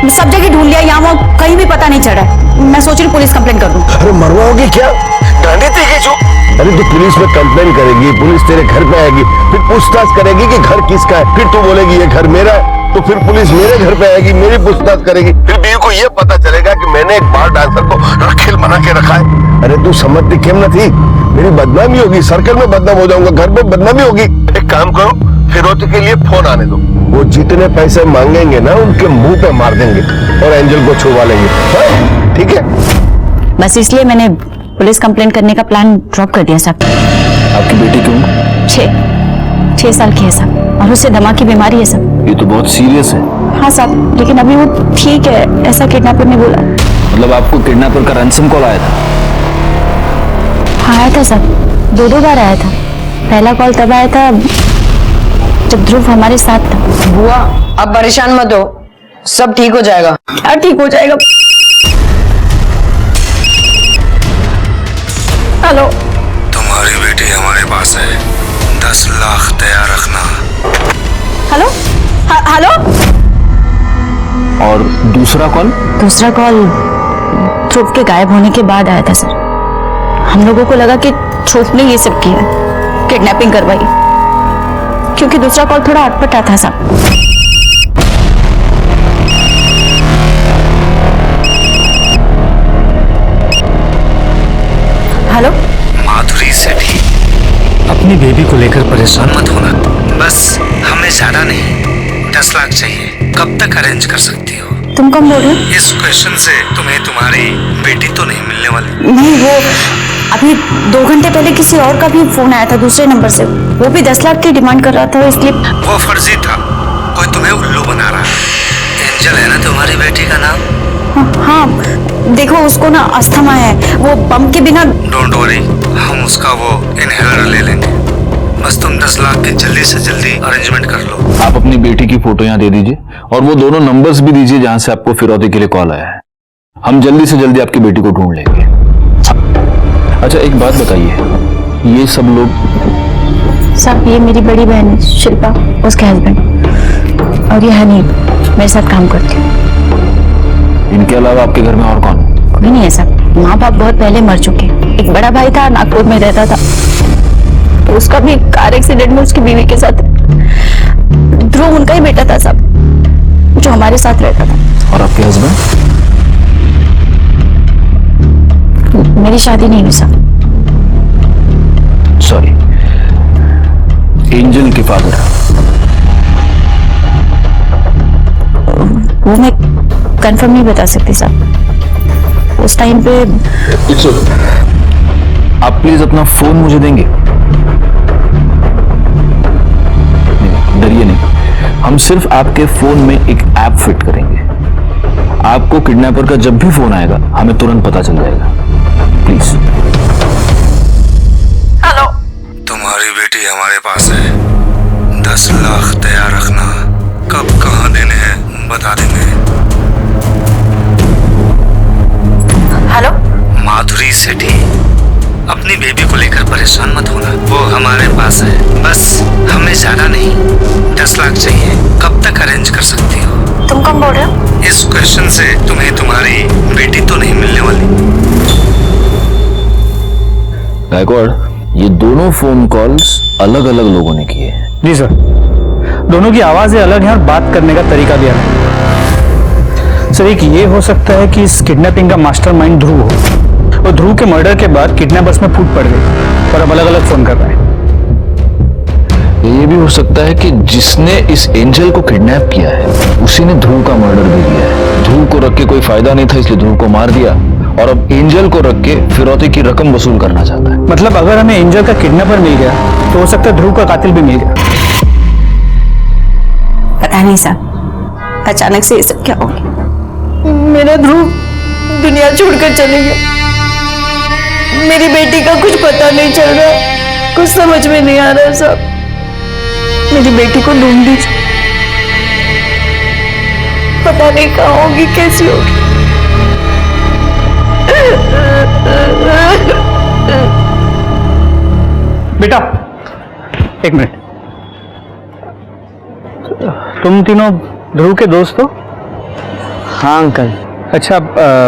सब जगह ढूंढ लिया, यहाँ वहाँ कहीं भी पता नहीं चला। मैं सोच रही पुलिस कंप्लेन कर दूं। अरे मरवाओगी क्या? डांडी थी जो? अरे तू पुलिस में कंप्लेन करेगी, पुलिस तेरे घर पे आएगी, फिर पूछताछ करेगी कि घर किसका है, फिर तू बोलेगी ये घर मेरा है, तो फिर पुलिस मेरे घर पे आएगी, मेरी पूछताछ करेगी, फिर बीवी को ये पता चलेगा कि मैंने एक बार डांसर को रखेल बना के रखा है। अरे तू समझती क्यों न थी? मेरी बदनामी होगी, सर्कल में बदनाम हो जाऊंगा, घर में बदनामी होगी। एक काम करो, फिरोती के लिए फोन आने दो, वो जितने पैसे मांगेंगे ना उनके मुंह पे मार देंगे और एंजल को छुड़वा लेंगे, ठीक है? बस इसलिए मैंने पुलिस कंप्लेन करने का प्लान ड्रॉप कर दिया साहब। आपकी बेटी की उम्र? 6 साल की है साहब, और उससे दमा की बीमारी है साहब। ये तो बहुत सीरियस है। हाँ साहब, लेकिन अभी वो ठीक है, ऐसा किडनैपर ने बोला। मतलब आपको किडनैपर का रैंसम कॉल आया था? हाँ आया था साहब, 2 बार आया था। पहला कॉल तब आया था जब ध्रुव हमारे साथ था। बुआ अब परेशान मत हो, सब ठीक हो जाएगा। क्या ठीक हो जाएगा? हेलो, तुम्हारी बेटी हमारे पास है, 10 लाख तैयार रखना। Hello, hello. और दूसरा कॉल? दूसरा कॉल ध्रुव के गायब होने के बाद आया था सर। हम लोगों को लगा कि ध्रुव ने ये सब किया, किडनैपिंग करवाई, क्योंकि दूसरा कॉल थोड़ा अटपटा था साहब। हेलो, माधुरी सेठी, अपनी बेबी को लेकर परेशान मत होना, बस हमें ज्यादा नहीं 10 लाख चाहिए। कब तक अरेंज कर सकती हो? तुम कब बोल रहे हो? इस क्वेश्चन से तुम्हें तुम्हारी बेटी तो नहीं मिलने वाली। नहीं, वो अभी 2 घंटे पहले किसी और का भी फोन आया था दूसरे नंबर से, वो भी 10 लाख की डिमांड कर रहा था, इसलिए। वो फर्जी था, कोई तुम्हें उल्लू बना रहा है। एंजल है ना तुम्हारी बेटी का नाम? हाँ, देखो उसको ना अस्थमा है, वो पंप के बिना। डोंट वरी, हम उसका वो इनहेलर ले लेंगे। बस तुम 10 लाख की जल्दी से जल्दी अरेंजमेंट कर लो। आप अपनी बेटी की फोटो यहाँ दे दीजिए और वो दोनों नंबर्स भी दीजिए जहां से आपको फिरौती के लिए कॉल आया है। हम जल्दी से जल्दी आपकी बेटी को ढूंढ लेंगे। अच्छा एक बात बताइए, ये सब लोग? साहब ये मेरी बड़ी बहन है शिल्पा, उसके हस्बैंड, और ये हनी मेरे साथ काम करती है। इनके अलावा आपके घर में और कौन? कोई नहीं है साहब, माँ बाप बहुत पहले मर चुके। एक बड़ा भाई था, नागपुर में रहता था, तो उसका भी कार एक्सीडेंट में उसकी बीवी के साथ। ध्रुव उनका ही बेटा था साहब, जो हमारे साथ रहता था। और आपके हस्बैंड? मेरी शादी नहीं हुई साहब। सॉरी, एंजल के फादर? वो मैं कंफर्म नहीं बता सकती साहब, उस टाइम पे। आप प्लीज अपना फोन मुझे देंगे? डरिए नहीं, हम सिर्फ आपके फोन में एक ऐप फिट करेंगे। आपको किडनैपर का जब भी फोन आएगा हमें तुरंत पता चल जाएगा। प्लीज। हेलो, तुम्हारी बेटी हमारे पास है। 10 लाख तैयार रखना, कब कहाँ देने हैं बता देंगे। हेलो, माधुरी सेठी, अपनी बेबी को लेकर परेशान मत होना, वो हमारे पास है। बस हमें ज्यादा नहीं, 10 लाख चाहिए। कब तक अरेंज कर सकती हो? तुम कब बोल रहे हो? इस क्वेश्चन से तुम्हें तुम्हारी बेटी तो नहीं मिलने वाली। गायकवाड़, ये दोनों फोन कॉल्स अलग अलग लोगों ने किए हैं। जी सर, दोनों की आवाजें अलग हैं और बात करने का तरीका भी अलग है। सर एक ये हो सकता है कि इस किडनैपिंग का मास्टरमाइंड ध्रुव हो, और ध्रुव के मर्डर के बाद किडनैपर्स में फूट पड़ गई और अब अलग अलग फोन कर रहा है। ये भी हो सकता है कि जिसने इस एंजल को किडनैप किया है उसी ने ध्रुव का मर्डर भी किया है। ध्रुव को रख के कोई फायदा नहीं था इसलिए ध्रुव को मार दिया, और अब एंजल को रख के फिरौती की रकम वसूल करना चाहता है। मतलब अगर हमें एंजल का किडनैपर मिल गया तो हो सकता है ध्रुव का कातिल भी मिल गया। पता नहीं साहब, अचानक से ये सब क्या हो गया। मेरा ध्रुव दुनिया छोड़कर चले गया। मेरी बेटी का कुछ पता नहीं चल रहा, कुछ समझ में नहीं आ रहा साहब। मेरी बेटी को ढूंढ दीजिए, पता नहीं कहाँ होगी, कैसी होगी। बेटा एक मिनट, तुम तीनों ध्रुव के दोस्त हो? हाँ अंकल। अच्छा,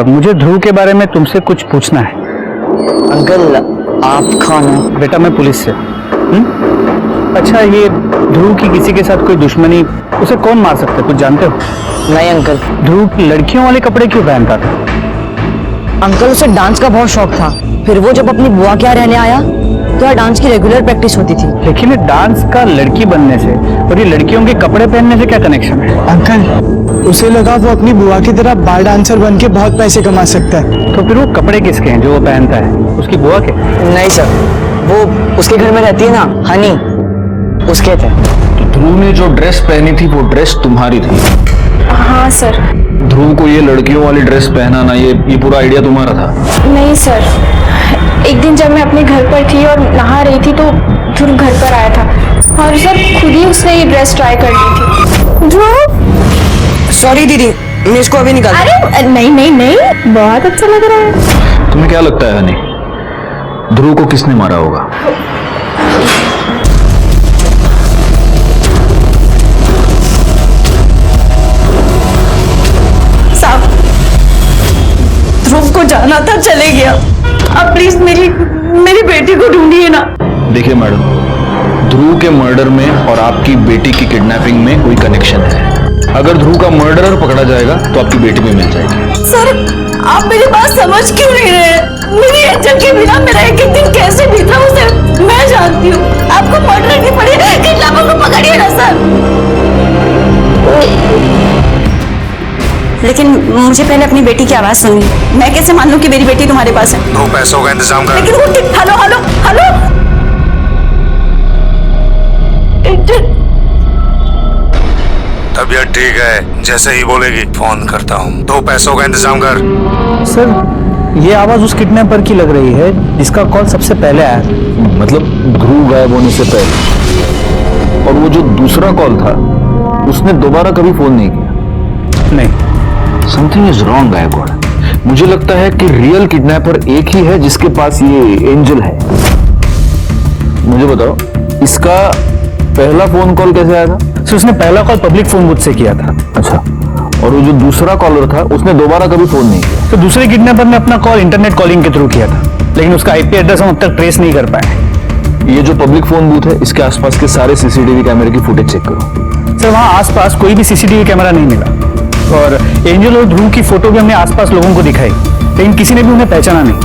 मुझे ध्रुव के बारे में तुमसे कुछ पूछना है। अंकल आप कौन हो? बेटा मैं पुलिस से। अच्छा, ये ध्रुव की किसी के साथ कोई दुश्मनी, उसे कौन मार सकता है, कुछ जानते हो? नहीं अंकल। ध्रुव लड़कियों वाले कपड़े क्यों पहनता था? अंकल उसे डांस का बहुत शौक था, फिर वो जब अपनी बुआ के यहाँ रहने आया तो यहाँ डांस की रेगुलर प्रैक्टिस होती थी। लेकिन ये डांस का लड़की बनने से और ये लड़कियों के कपड़े पहनने से क्या कनेक्शन है? अंकल उसे लगा वो अपनी बुआ की तरह बार डांसर बन के बहुत पैसे कमा सकता है। तो फिर वो कपड़े किसके हैं जो वो पहनता है, उसकी बुआ के? नहीं सर, वो उसके घर में रहती है ना, हनी, उसके थे। तो ध्रुव ने जो ड्रेस पहनी थी वो ड्रेस तुम्हारी थी? हाँ सर। ध्रुव को ये लड़कियों वाली ड्रेस पहनाना, ये पूरा आइडिया तुम्हारा था? नहीं सर, एक दिन जब मैं अपने घर पर थी और नहा रही थी तो ध्रुव घर पर आया था और सर खुद ही उसने ये ड्रेस ट्राई कर ली थी। ध्रुव, सॉरी दीदी, मैं इसको अभी निकाल। अरे नहीं नहीं नहीं, बहुत अच्छा लग रहा है। तुम्हें क्या लगता है हनी, ध्रुव को किसने मारा होगा? साहब, ध्रुव को जाना था, चले गया। आप प्लीज मेरी बेटी को ढूंढिए ना। देखिए मैडम, ध्रुव के मर्डर में और आपकी बेटी की किडनैपिंग में कोई कनेक्शन है। अगर ध्रुव का मर्डरर पकड़ा जाएगा तो आपकी बेटी भी मिल जाएगी। सर, आप मेरी बात समझ क्यों नहीं रहे? मेरी एंजल के बिना मेरा एक एक दिन कैसे बीता उसे मैं जानती हूँ। आपको पकड़नी पड़ी, किडनैपर को पकड़िए ना सर। लेकिन मुझे पहले अपनी बेटी की आवाज सुननी। मैं कैसे मान लूं कि मेरी बेटी तुम्हारे पास है? तो पैसों का इंतजाम कर। लेकिन वो हेलो हेलो हेलो, तबीयत ठीक है, जैसे ही बोलेगी फोन करता हूँ। तो पैसों का इंतजाम कर। सर ये आवाज उस किडनैपर की लग रही है जिसका कॉल सबसे पहले आया। मतलब ध्रुव गायब होने से पहले। और वो जो दूसरा कॉल था उसने दोबारा कभी फोन नहीं किया? नहीं। Something is wrong Gaikwad. मुझे लगता है कि रियल किडनैपर एक ही है जिसके पास ये एंजल है। मुझे बताओ इसका पहला फोन कॉल कैसे आया था? सर उसने पहला कॉल पब्लिक फोन बुथ से किया था। अच्छा, और वो जो दूसरा कॉलर था उसने दोबारा कभी फोन नहीं किया? तो दूसरे किडनैपर ने अपना कॉल इंटरनेट कॉलिंग के थ्रू किया था, लेकिन उसका आईपी एड्रेस हम अब तक ट्रेस नहीं कर पाए। ये जो पब्लिक फोन बूथ है इसके आसपास के सारे सीसीटीवी कैमरे की फुटेज चेक करो। सर वहाँ आसपास कोई भी सीसीटीवी कैमरा नहीं मिला और एंजल और ध्रुव की फोटो भी हमने आसपास लोगों को दिखाई, लेकिन किसी ने भी उन्हें पहचाना नहीं।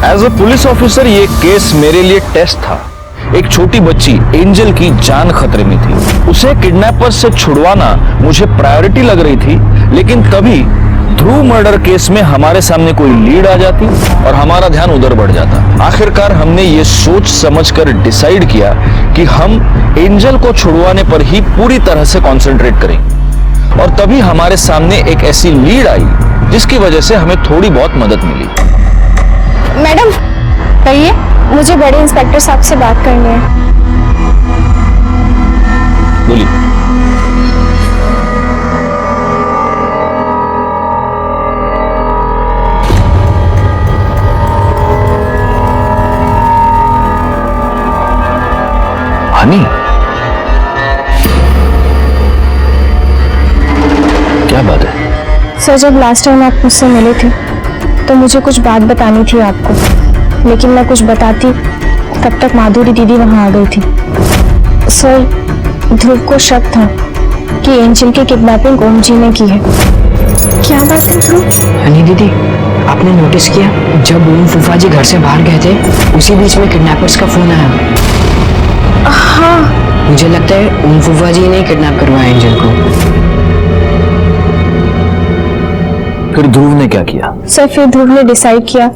एज अ पुलिस ऑफिसर ये केस मेरे लिए टेस्ट था। एक छोटी बच्ची एंजल की जान खतरे में थी, उसे किडनैपर से छुड़वाना मुझे प्रायोरिटी लग रही थी, लेकिन तभी ध्रुव मर्डर केस में हमारे सामने कोई लीड आ जाती और हमारा ध्यान उधर बढ़ जाता। आखिरकार हमने ये सोच समझकर डिसाइड किया कि हम एंजल को छुड़वाने पर ही पूरी तरह से कंसंट्रेट करेंगे, और तभी हमारे सामने एक ऐसी लीड आई जिसकी वजह से हमें थोड़ी बहुत मदद मिली। मैडम कहिए, मुझे बड़े इंस्पेक्टर साहब से बात करनी है। बोलिए। हनी, क्या बात है? सर जब लास्ट टाइम आप मुझसे मिले थे तो मुझे कुछ बात बतानी थी आपको, लेकिन मैं कुछ बताती तब तक माधुरी दीदी वहां आ गई थी। सर ध्रुव को शक था कि एंजल की किडनैपिंग ओम जी ने की है। क्या बात है ध्रुव? हनी दीदी, आपने नोटिस किया जब ओम फूफा जी घर से बाहर गए थे उसी बीच में किडनैपर्स का फोन आया। हाँ, मुझे लगता है ओम फूफा जी ने किडनैप करवाया एंजल को। फिर ध्रुव ने क्या किया? सर फिर ध्रुव ने डिसाइड किया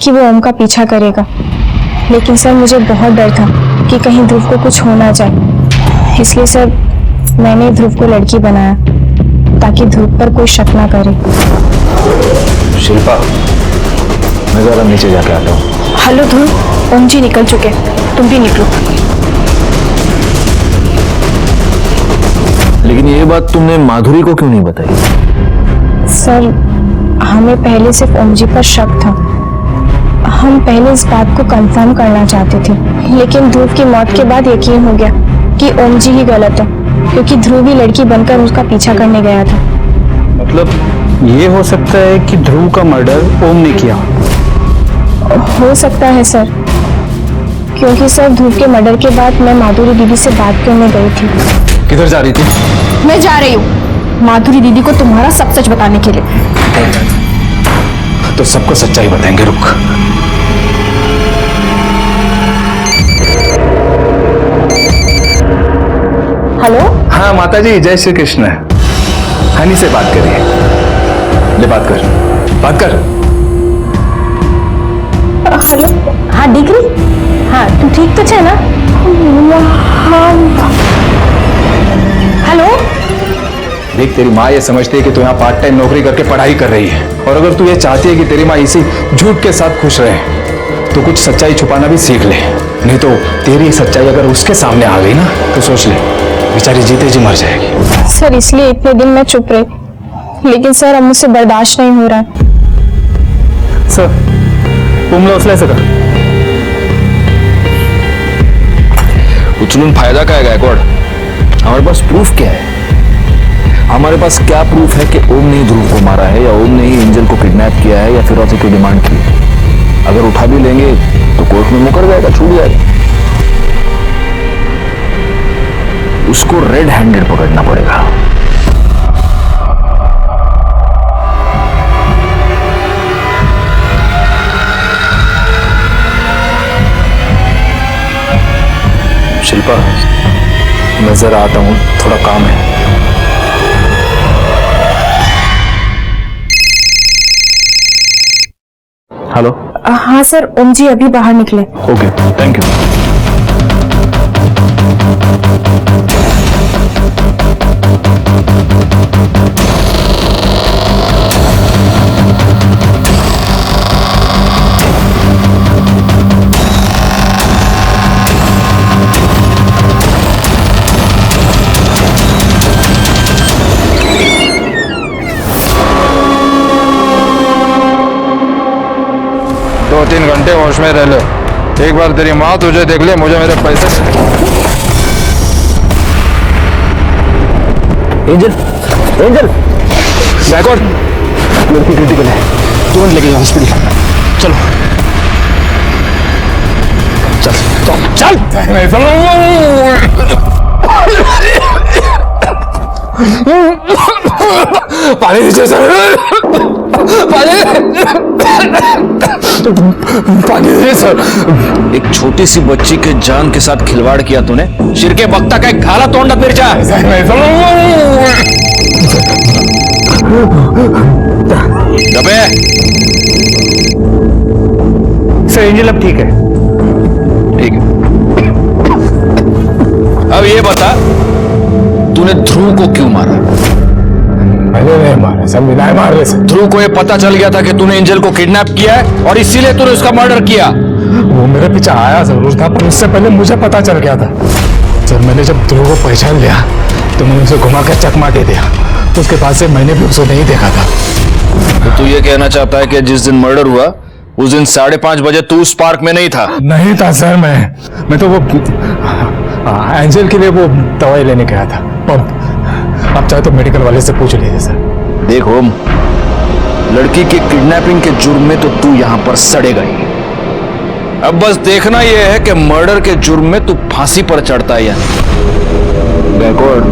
कि वो ओम का पीछा करेगा, लेकिन सर मुझे बहुत डर था कि कहीं ध्रुव को कुछ हो ना जाए, इसलिए सर मैंने ध्रुव को लड़की बनाया ताकि ध्रुव पर कोई शक ना करे। शिल्पा, मैं जरा नीचे जाके आता हूँ। हेलो ध्रुव, ओम जी निकल चुके, तुम भी निकलो। लेकिन ये बात तुमने माधुरी को क्यों नहीं बताई? सर हमें पहले सिर्फ ओम जी पर शक था, हम पहले इस बात को कंफर्म करना चाहते थे, लेकिन ध्रुव की मौत के बाद यकीन हो गया कि ओम जी ही गलत है, क्योंकि ध्रुव ही लड़की बनकर उसका पीछा करने गया था। मतलब ये हो सकता है कि ध्रुव का मर्डर ओम ने किया? हो सकता है सर, क्योंकि सर ध्रुव के मर्डर के बाद मैं माधुरी दीदी से बात करने गई थी। किधर जा रही थी? मैं जा रही हूँ माधुरी दीदी को तुम्हारा सब सच बताने के लिए। तो सबको सच्चाई बताएंगे, रुक। हेलो। हाँ माता जी, जय श्री कृष्ण। हनी से बात करिए। ले बात कर, बात कर। हेलो। हाँ डिग्री, हाँ तू ठीक तो है ना? हेलो। देख, तेरी माँ ये समझती है कि तू यहाँ पार्ट टाइम नौकरी करके पढ़ाई कर रही है, और अगर तू ये चाहती है कि तेरी माँ इसी झूठ के साथ खुश रहे तो कुछ सच्चाई छुपाना भी सीख ले, नहीं तो तेरी सच्चाई अगर उसके सामने आ गई ना तो सोच ले, बेचारी जीते जी मर जाएगी। सर इसलिए इतने दिन मैं चुप रही, लेकिन सर अब मुझसे बर्दाश्त नहीं हो रहा है। सर उमला उचलायचं का? उचलून फायदा काय गायकवाड? हमारे पास प्रूफ क्या है? हमारे पास क्या प्रूफ है कि ओम ने ध्रुव को मारा है, या ओम ने ही एंजल को किडनैप किया है, या फिरौती की डिमांड की? अगर उठा भी लेंगे तो कोर्ट में मुकर जाएगा, छूट जाएगा। उसको रेड हैंडेड पकड़ना पड़ेगा। शिल्पा, मैं जरा आता हूँ, थोड़ा काम है। हेलो। हाँ सर, ओम जी अभी बाहर निकले। Okay, thank you. 2-3 घंटे होश में रह ले। एक बार तेरी माँ तुझे देख ले, मुझे मेरे पैसे एंजल, एंजल, बैकवर्ड, लड़की क्रिटिकल है, तुरंत लेके जाओ हॉस्पिटल। चलो चल चल चल। पानी दीजिए सर, पानी दीजिए सर। एक छोटी सी बच्ची के जान के साथ खिलवाड़ किया तूने। सिर के बख्ता का एक खाला तोड़ना मिर्चा। दबे। सर एंजल अब ठीक है। ठीक है, अब ये बता तूने ध्रुव को क्यों मारा? मैंने नहीं मारा सर, बिना मार रहे सर। ध्रुव को ये पता चल गया था कि तूने एंजल को किडनैप किया है और इसीलिए तूने उसका मर्डर किया। वो मेरे पीछे आया जरूर था, पर उससे पहले मुझे पता चल गया था सर। मैंने जब ध्रुव को पहचान लिया तो मैंने उसे घुमा कर चकमा दे दिया। उसके बाद से मैंने भी उसे नहीं देखा था। तो तू ये कहना चाहता है कि जिस दिन मर्डर हुआ उस दिन 5:30 बजे तू उस पार्क में नहीं था? नहीं था सर, मैं तो वो एंजल के लिए वो दवाई लेने गया था। आप चाहे तो मेडिकल वाले से पूछ लीजिए सर। देख ओम, लड़की की किडनैपिंग के जुर्म में तो तू यहां पर सड़ेगा ही। अब बस देखना यह है कि मर्डर के जुर्म में तू फांसी पर चढ़ता है या नहीं। बैकवर्ड,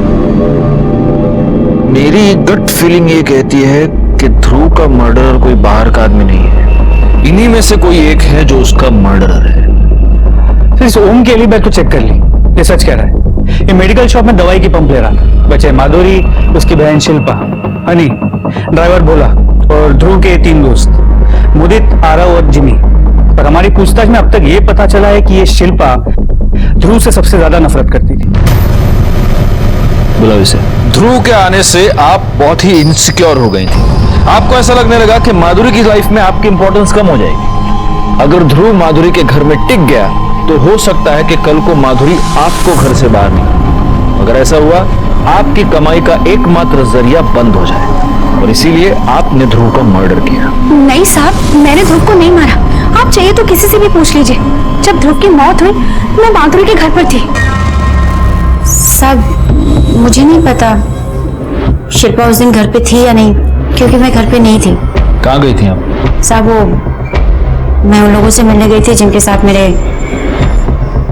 मेरी गट फीलिंग ये कहती है कि ध्रुव का मर्डरर कोई बाहर का आदमी नहीं है, इन्हीं में से कोई एक है जो उसका मर्डरर है। इस ओम के लिए बैग तो चेक कर ली, ये सच कह रहा है। ये मेडिकल शॉप में दवाई की पंप ले रहा था। बचे माधुरी, उसकी बहन शिल्पा, हनी, ड्राइवर भोला और ध्रुव के 3 दोस्त मुदित, आरव और जिमी। पर हमारी पूछताछ में अब तक ये पता चला है कि ये शिल्पा ध्रुव से सबसे ज्यादा नफरत करती थी। बुलाओ इसे। ध्रुव के आने से आप बहुत ही इनसिक्योर हो गई थी। आपको ऐसा लगने लगा कि माधुरी की लाइफ में आपकी इंपॉर्टेंस कम हो जाएगी। अगर ध्रुव माधुरी के घर में टिक गया तो हो सकता है कि कल को माधुरी आपको घर से बाहर निकाले। अगर ऐसा हुआ, आपकी कमाई का एकमात्र जरिया बंद हो जाए और इसीलिए आपने ध्रुव का मर्डर किया। नहीं साहब, मैंने ध्रुव को नहीं मारा। आप चाहिए तो किसी से भी पूछ लीजिए। जब ध्रुव की मौत हुई मैं माधुरी के घर पर थी। साहब मुझे नहीं पता शिल्पा उस दिन घर पे थी या नहीं, क्योंकि मैं घर पे नहीं थी। कहाँ गई थी आप? साहब वो मैं उन लोगों से मिलने गई थी जिनके साथ मेरे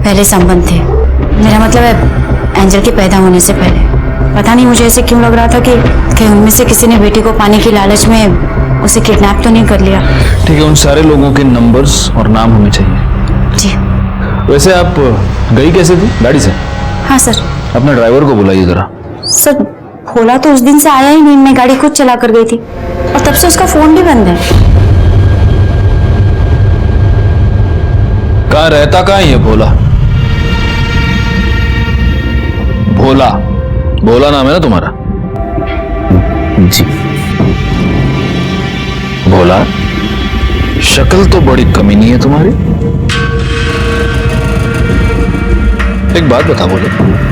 पहले संबंध थे। मेरा मतलब है एंजल के पैदा होने से पहले। पता नहीं मुझे ऐसे क्यों लग रहा था कि उनमें से किसी ने बेटी को पाने की लालच में उसे किडनैप तो नहीं कर लिया। ठीक है, उन सारे लोगों के नंबर्स और नाम हमें चाहिए। जी। वैसे आप गई कैसे थी? गाड़ी से? हाँ सर। अपने ड्राइवर को बुलाइए जरा। सर भोला तो उस दिन से आया ही नहीं, मैं गाड़ी खुद चला कर गई थी और तब से उसका फोन भी बंद है। कहाँ रहता कहाँ है भोला? भोला, भोला नाम है ना तुम्हारा? जी। भोला, शक्ल तो बड़ी कमीनी है तुम्हारी। एक बात बता बोले,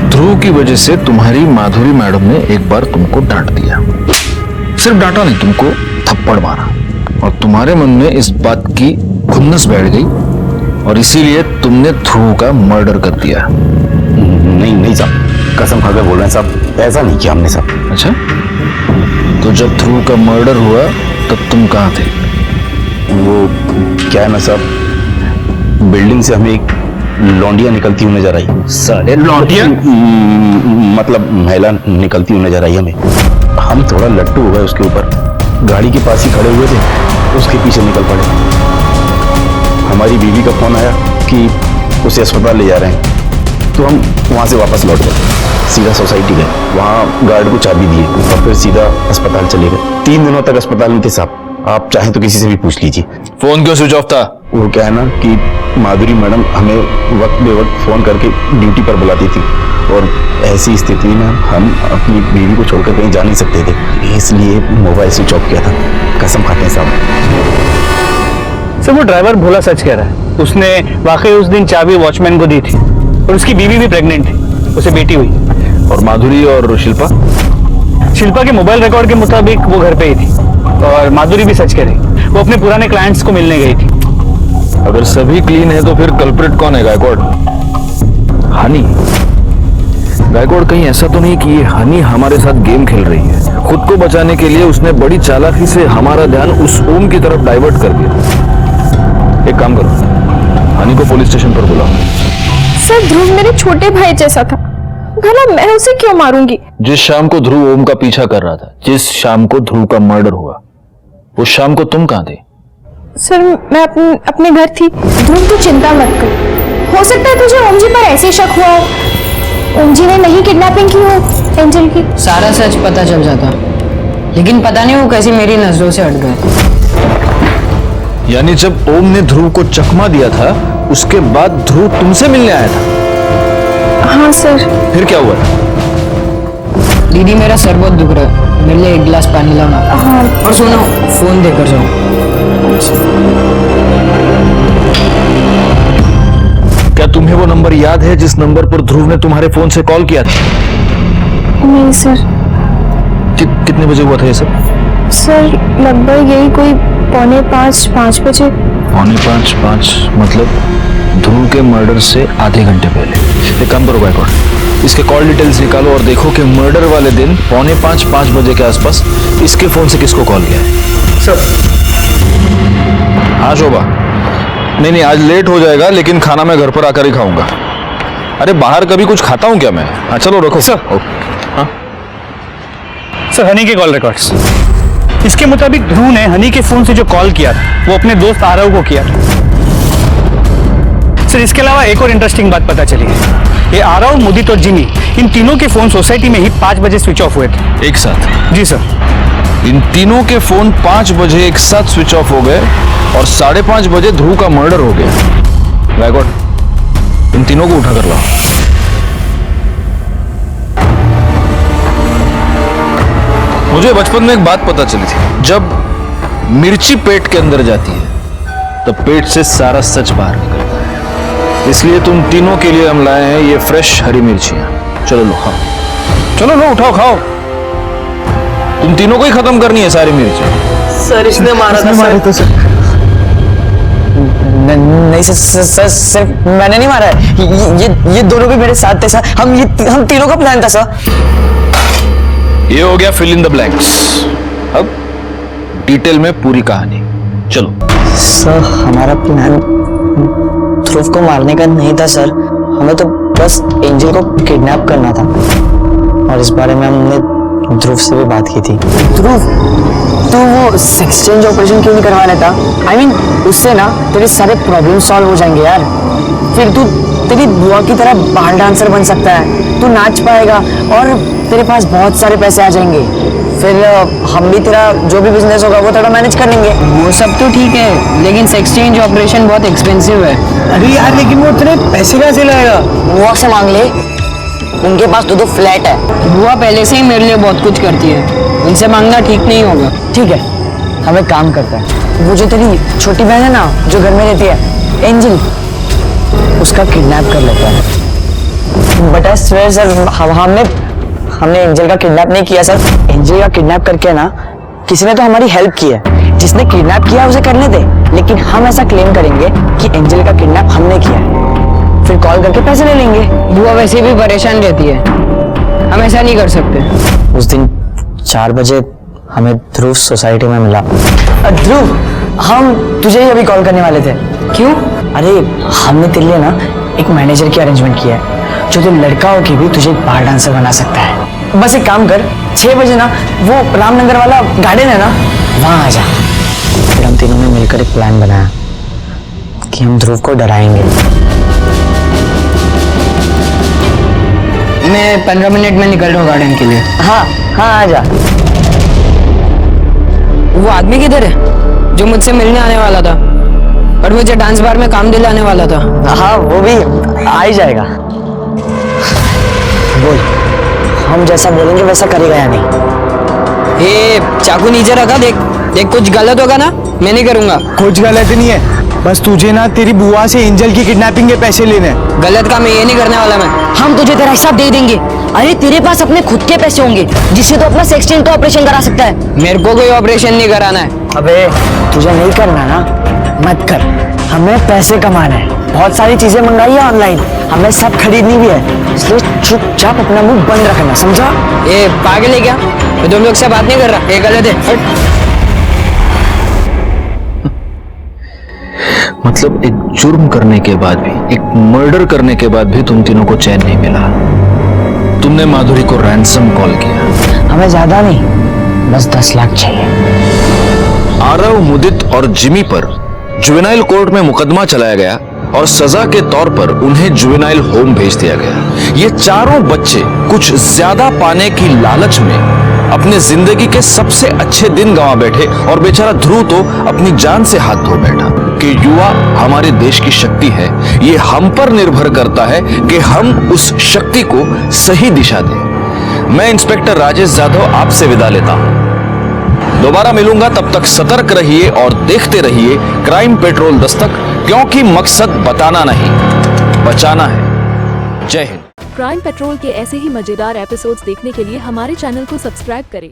ध्रुव की वजह से तुम्हारी माधुरी मैडम ने एक बार तुमको डांट दिया। सिर्फ डांटा नहीं, तुमको थप्पड़ मारा और तुम्हारे मन में इस बात की खुन्नस बैठ गई और इसीलिए तुमने ध्रुव का मर्डर कर दिया। नहीं साहब, कसम खाकर बोल रहे हैं साहब, ऐसा नहीं किया हमने साहब। अच्छा, तो जब ध्रुव का मर्डर हुआ तब तुम कहाँ थे? वो क्या है ना साहब, बिल्डिंग से हमें एक लौंडिया निकलती हुई नजर आई। साले लौंडिया? मतलब महिला निकलती हुई नजर आई हमें। हम थोड़ा लट्टू हो गए उसके ऊपर, गाड़ी के पास ही खड़े हुए थे, उसके पीछे निकल पड़े। हमारी बीवी का फोन आया कि उसे अस्पताल ले जा रहे हैं, तो हम वहाँ से वापस लौट गए, सीधा सोसाइटी गए, वहाँ गार्ड को चाबी दी और फिर सीधा अस्पताल चले गए। 3 दिनों तक अस्पताल में थे साहब, आप चाहें तो किसी से भी पूछ लीजिए। फोन क्यों स्विच ऑफ था? वो क्या है ना कि माधुरी मैडम हमें वक्त बे वक्त फोन करके ड्यूटी पर बुलाती थी और ऐसी स्थिति में हम अपनी बीवी को छोड़कर कहीं जा नहीं सकते थे, इसलिए मोबाइल स्विच ऑफ किया था। कसम खाते हैं साहब। सर वो ड्राइवर भोला सच कह रहा है। उसने वाकई उस दिन चाबी वॉचमैन को दी थी और उसकी बीवी भी प्रेग्नेंट थी, उसे बेटी हुई। और माधुरी और शिल्पा? शिल्पा के मोबाइल रिकॉर्ड के मुताबिक वो घर पे ही थी और माधुरी भी सच कह रही, वो अपने पुराने क्लाइंट्स को मिलने गई थी। अगर सभी क्लीन है तो फिर कल्प्रिट कौन है गायकवाड़? हनी। गायकवाड़ कहीं ऐसा तो नहीं कि ये हनी हमारे साथ गेम खेल रही है? खुद को बचाने के लिए उसने बड़ी चालाकी से हमारा ध्यान उस ओम की तरफ डाइवर्ट कर दिया। एक काम करो, हनी को पुलिस स्टेशन पर बुलाओ। सर ध्रुव मेरे छोटे भाई जैसा था, भला मैं उसे क्यों मारूंगी? जिस शाम को ध्रुव ओम का पीछा कर रहा था, जिस शाम को ध्रुव का मर्डर हुआ, उस शाम को तुम कहां थे? सर मैं अपने घर थी। ध्रुव तू चिंता मत कर, हो सकता है तुझे ओम जी पर ऐसे शक हुआ हो, ओम जी ने नहीं किडनैपिंग की हो एंजल की। सारा सच पता चल जाता, लेकिन पता नहीं वो कैसे मेरी नजरों से हट गए। यानी जब ओम ने ध्रुव को चकमा दिया था, उसके बाद ध्रुव तुमसे मिलने आया था? हाँ सर। फिर क्या हुआ? दीदी मेरा सर बहुत दुख रहा है, मेरे लिए एक गिलास पानी लाना। हाँ। और सुनो, फोन देकर जाओ। क्या तुम्हें वो नंबर याद है जिस नंबर पर ध्रुव ने तुम्हारे फोन से कॉल किया था? नहीं सर। कितने बजे हुआ था ये सब? सर लगभग यही कोई 4:45 बजे। 4:45 मतलब ध्रुव के मर्डर से आधे घंटे पहले। एक काम करो गायकवाड़, इसके कॉल डिटेल्स निकालो और देखो कि मर्डर वाले दिन 4:45 बजे के आसपास इसके फोन से किसको कॉल किया है। सर। हाँ शोभा। नहीं आज लेट हो जाएगा, लेकिन खाना मैं घर पर आकर ही खाऊंगा। अरे बाहर कभी कुछ खाता हूँ क्या मैं? हाँ चलो रखो सर। हाँ सर हनी के कॉल रिकॉर्ड्स, इसके मुताबिक ध्रुव ने हनी के फोन से जो कॉल किया था वो अपने दोस्त आरव को किया था। सर इसके अलावा एक और इंटरेस्टिंग बात पता चली है, ये आरव, मुदित और जिमी, इन तीनों के फोन सोसाइटी में ही 5 बजे स्विच ऑफ हुए थे एक साथ। जी सर। इन तीनों के फोन 5 बजे एक साथ स्विच ऑफ हो गए और 5:30 बजे ध्रुव का मर्डर हो गया। गायकवाड़, इन तीनों को उठा कर लाओ। मुझे बचपन में एक बात पता चली थी, जब मिर्ची पेट के अंदर जाती है तब पेट से सारा सच बाहर निकलता है। इसलिए तुम तीनों के लिए हम लाए हैं ये फ्रेश हरी मिर्चियां। चलो लो खाओ, चलो लो उठाओ खाओ। तुम तीनों को ही खत्म करनी है सारी मिर्ची। सर इसने मारा था सर। नहीं सर, मैंने नहीं मारा है, ये दोनों भी मेरे साथ थे सर। हम तीनों का प्लान था सर। ये हो गया फिल इन द ब्लैंक्स। अब डिटेल में पूरी कहानी। चलो सर हमारा प्लान ध्रुव को मारने का नहीं था सर, हमें तो बस एंजल को किडनैप करना था, और इस बारे में हमने ध्रुव से भी बात की थी। ध्रुव तो वो सेक्स चेंज ऑपरेशन क्यों नहीं करवा लेता? I mean, उससे ना तेरे सारे प्रॉब्लम सॉल्व हो जाएंगे यार। फिर तू तेरी बुआ की तरह बार डांसर बन सकता है, तू नाच पाएगा और तेरे पास बहुत सारे पैसे आ जाएंगे। फिर हम भी तेरा जो भी बिजनेस होगा वो थोड़ा मैनेज कर लेंगे। वो सब तो ठीक है, लेकिन सेक्स चेंज ऑपरेशन बहुत एक्सपेंसिव है। अरे यार लेकिन वो इतने पैसे कहाँ से लाएगा? बुआ से मांग ले, उनके पास 2 फ्लैट है। बुआ पहले से ही मेरे लिए बहुत कुछ करती है, उनसे मांगना ठीक नहीं होगा। ठीक है, हम एक काम करते हैं, वो जो तेरी छोटी बहन है ना जो घर में रहती है, एंजल, उसका किडनैप कर लेता है। बट आई स्वेयर सर, हमने एंजल का किडनैप नहीं किया सर। एंजल का किडनैप करके ना किसी ने तो हमारी हेल्प की है। जिसने किडनैप किया उसे करने दे, लेकिन हम ऐसा क्लेम करेंगे कि एंजल का किडनैप हमने किया है, फिर कॉल करके पैसे ले लेंगे। बुआ वैसे भी परेशान रहती है, हम ऐसा नहीं कर सकते। उस दिन 4 बजे हमें ध्रुव सोसाइटी में मिला। ध्रुव, हम तुझे ही अभी कॉल करने वाले थे। क्यों? अरे हमने तेरे लिए ना एक मैनेजर की अरेंजमेंट किया है, जो तो लड़का हो के भी तुझे बार डांसर बना सकता है। बस एक काम कर, 6 बजे ना वो रामनगर वाला गार्डन है ना, वहां आ जा। फिर हम तीनों ने मिलकर एक प्लान बनाया कि हम ध्रुव को डराएंगे। मैं 15 मिनट में निकल रहा हूँ गार्डन के लिए। हाँ आ जा। वो आदमी किधर है जो मुझसे मिलने आने वाला था और मुझे डांस बार में काम दिलाने वाला था? हाँ वो भी आ ही जाएगा। बोल, हम जैसा बोलेंगे वैसा करेगा या नहीं? ए चाकू नीचे रखा, देख कुछ गलत होगा ना, मैं नहीं करूंगा। कुछ गलत नहीं है, बस तुझे ना तेरी बुआ से एंजल की किडनैपिंग के पैसे लेने। गलत काम है ये नहीं करने वाला मैं। हम तुझे तेरा हिसाब दे देंगे। अरे तेरे पास अपने खुद के पैसे होंगे जिससे तो अपना सेक्स चेंज का ऑपरेशन करा सकता है। मेरे को कोई ऑपरेशन नहीं कराना है। अबे तुझे नहीं करना ना, मत कर। हमें पैसे कमाना है, बहुत सारी चीजें मंगाई है ऑनलाइन, हमें सब खरीदनी भी है, इसलिए चुपचाप अपना मुंह बंद रखना, समझा? ए पागल है क्या? मैं तुम लोग से बात नहीं कर रहा, ये गलत है। मतलब एक जुर्म करने के बाद भी, एक मर्डर करने के बाद भी तुम तीनों को चैन नहीं मिला। तुमने माधुरी को रैंसम कॉल किया। हमें ज्यादा नहीं, बस 10 लाख चाहिए। आरव, मुदित और जिमी पर जुवेनाइल कोर्ट में मुकदमा चलाया गया और सजा के तौर पर उन्हें जुवेनाइल होम भेज दिया गया। ये चारों बच्चे कुछ ज्यादा पाने की लालच में अपने जिंदगी के सबसे अच्छे दिन गंवा बैठे और बेचारा ध्रुव तो अपनी जान से हाथ धो बैठा। कि युवा हमारे देश की शक्ति है, ये हम पर निर्भर करता है कि हम उस शक्ति को सही दिशा दें। मैं इंस्पेक्टर राजेश जाधव आपसे विदा लेता हूं। दोबारा मिलूंगा, तब तक सतर्क रहिए और देखते रहिए क्राइम पेट्रोल दस्तक, क्योंकि मकसद बताना नहीं, बचाना है। जय हिंद। क्राइम पेट्रोल के ऐसे ही मजेदार एपिसोड्स देखने के लिए हमारे चैनल को सब्सक्राइब करें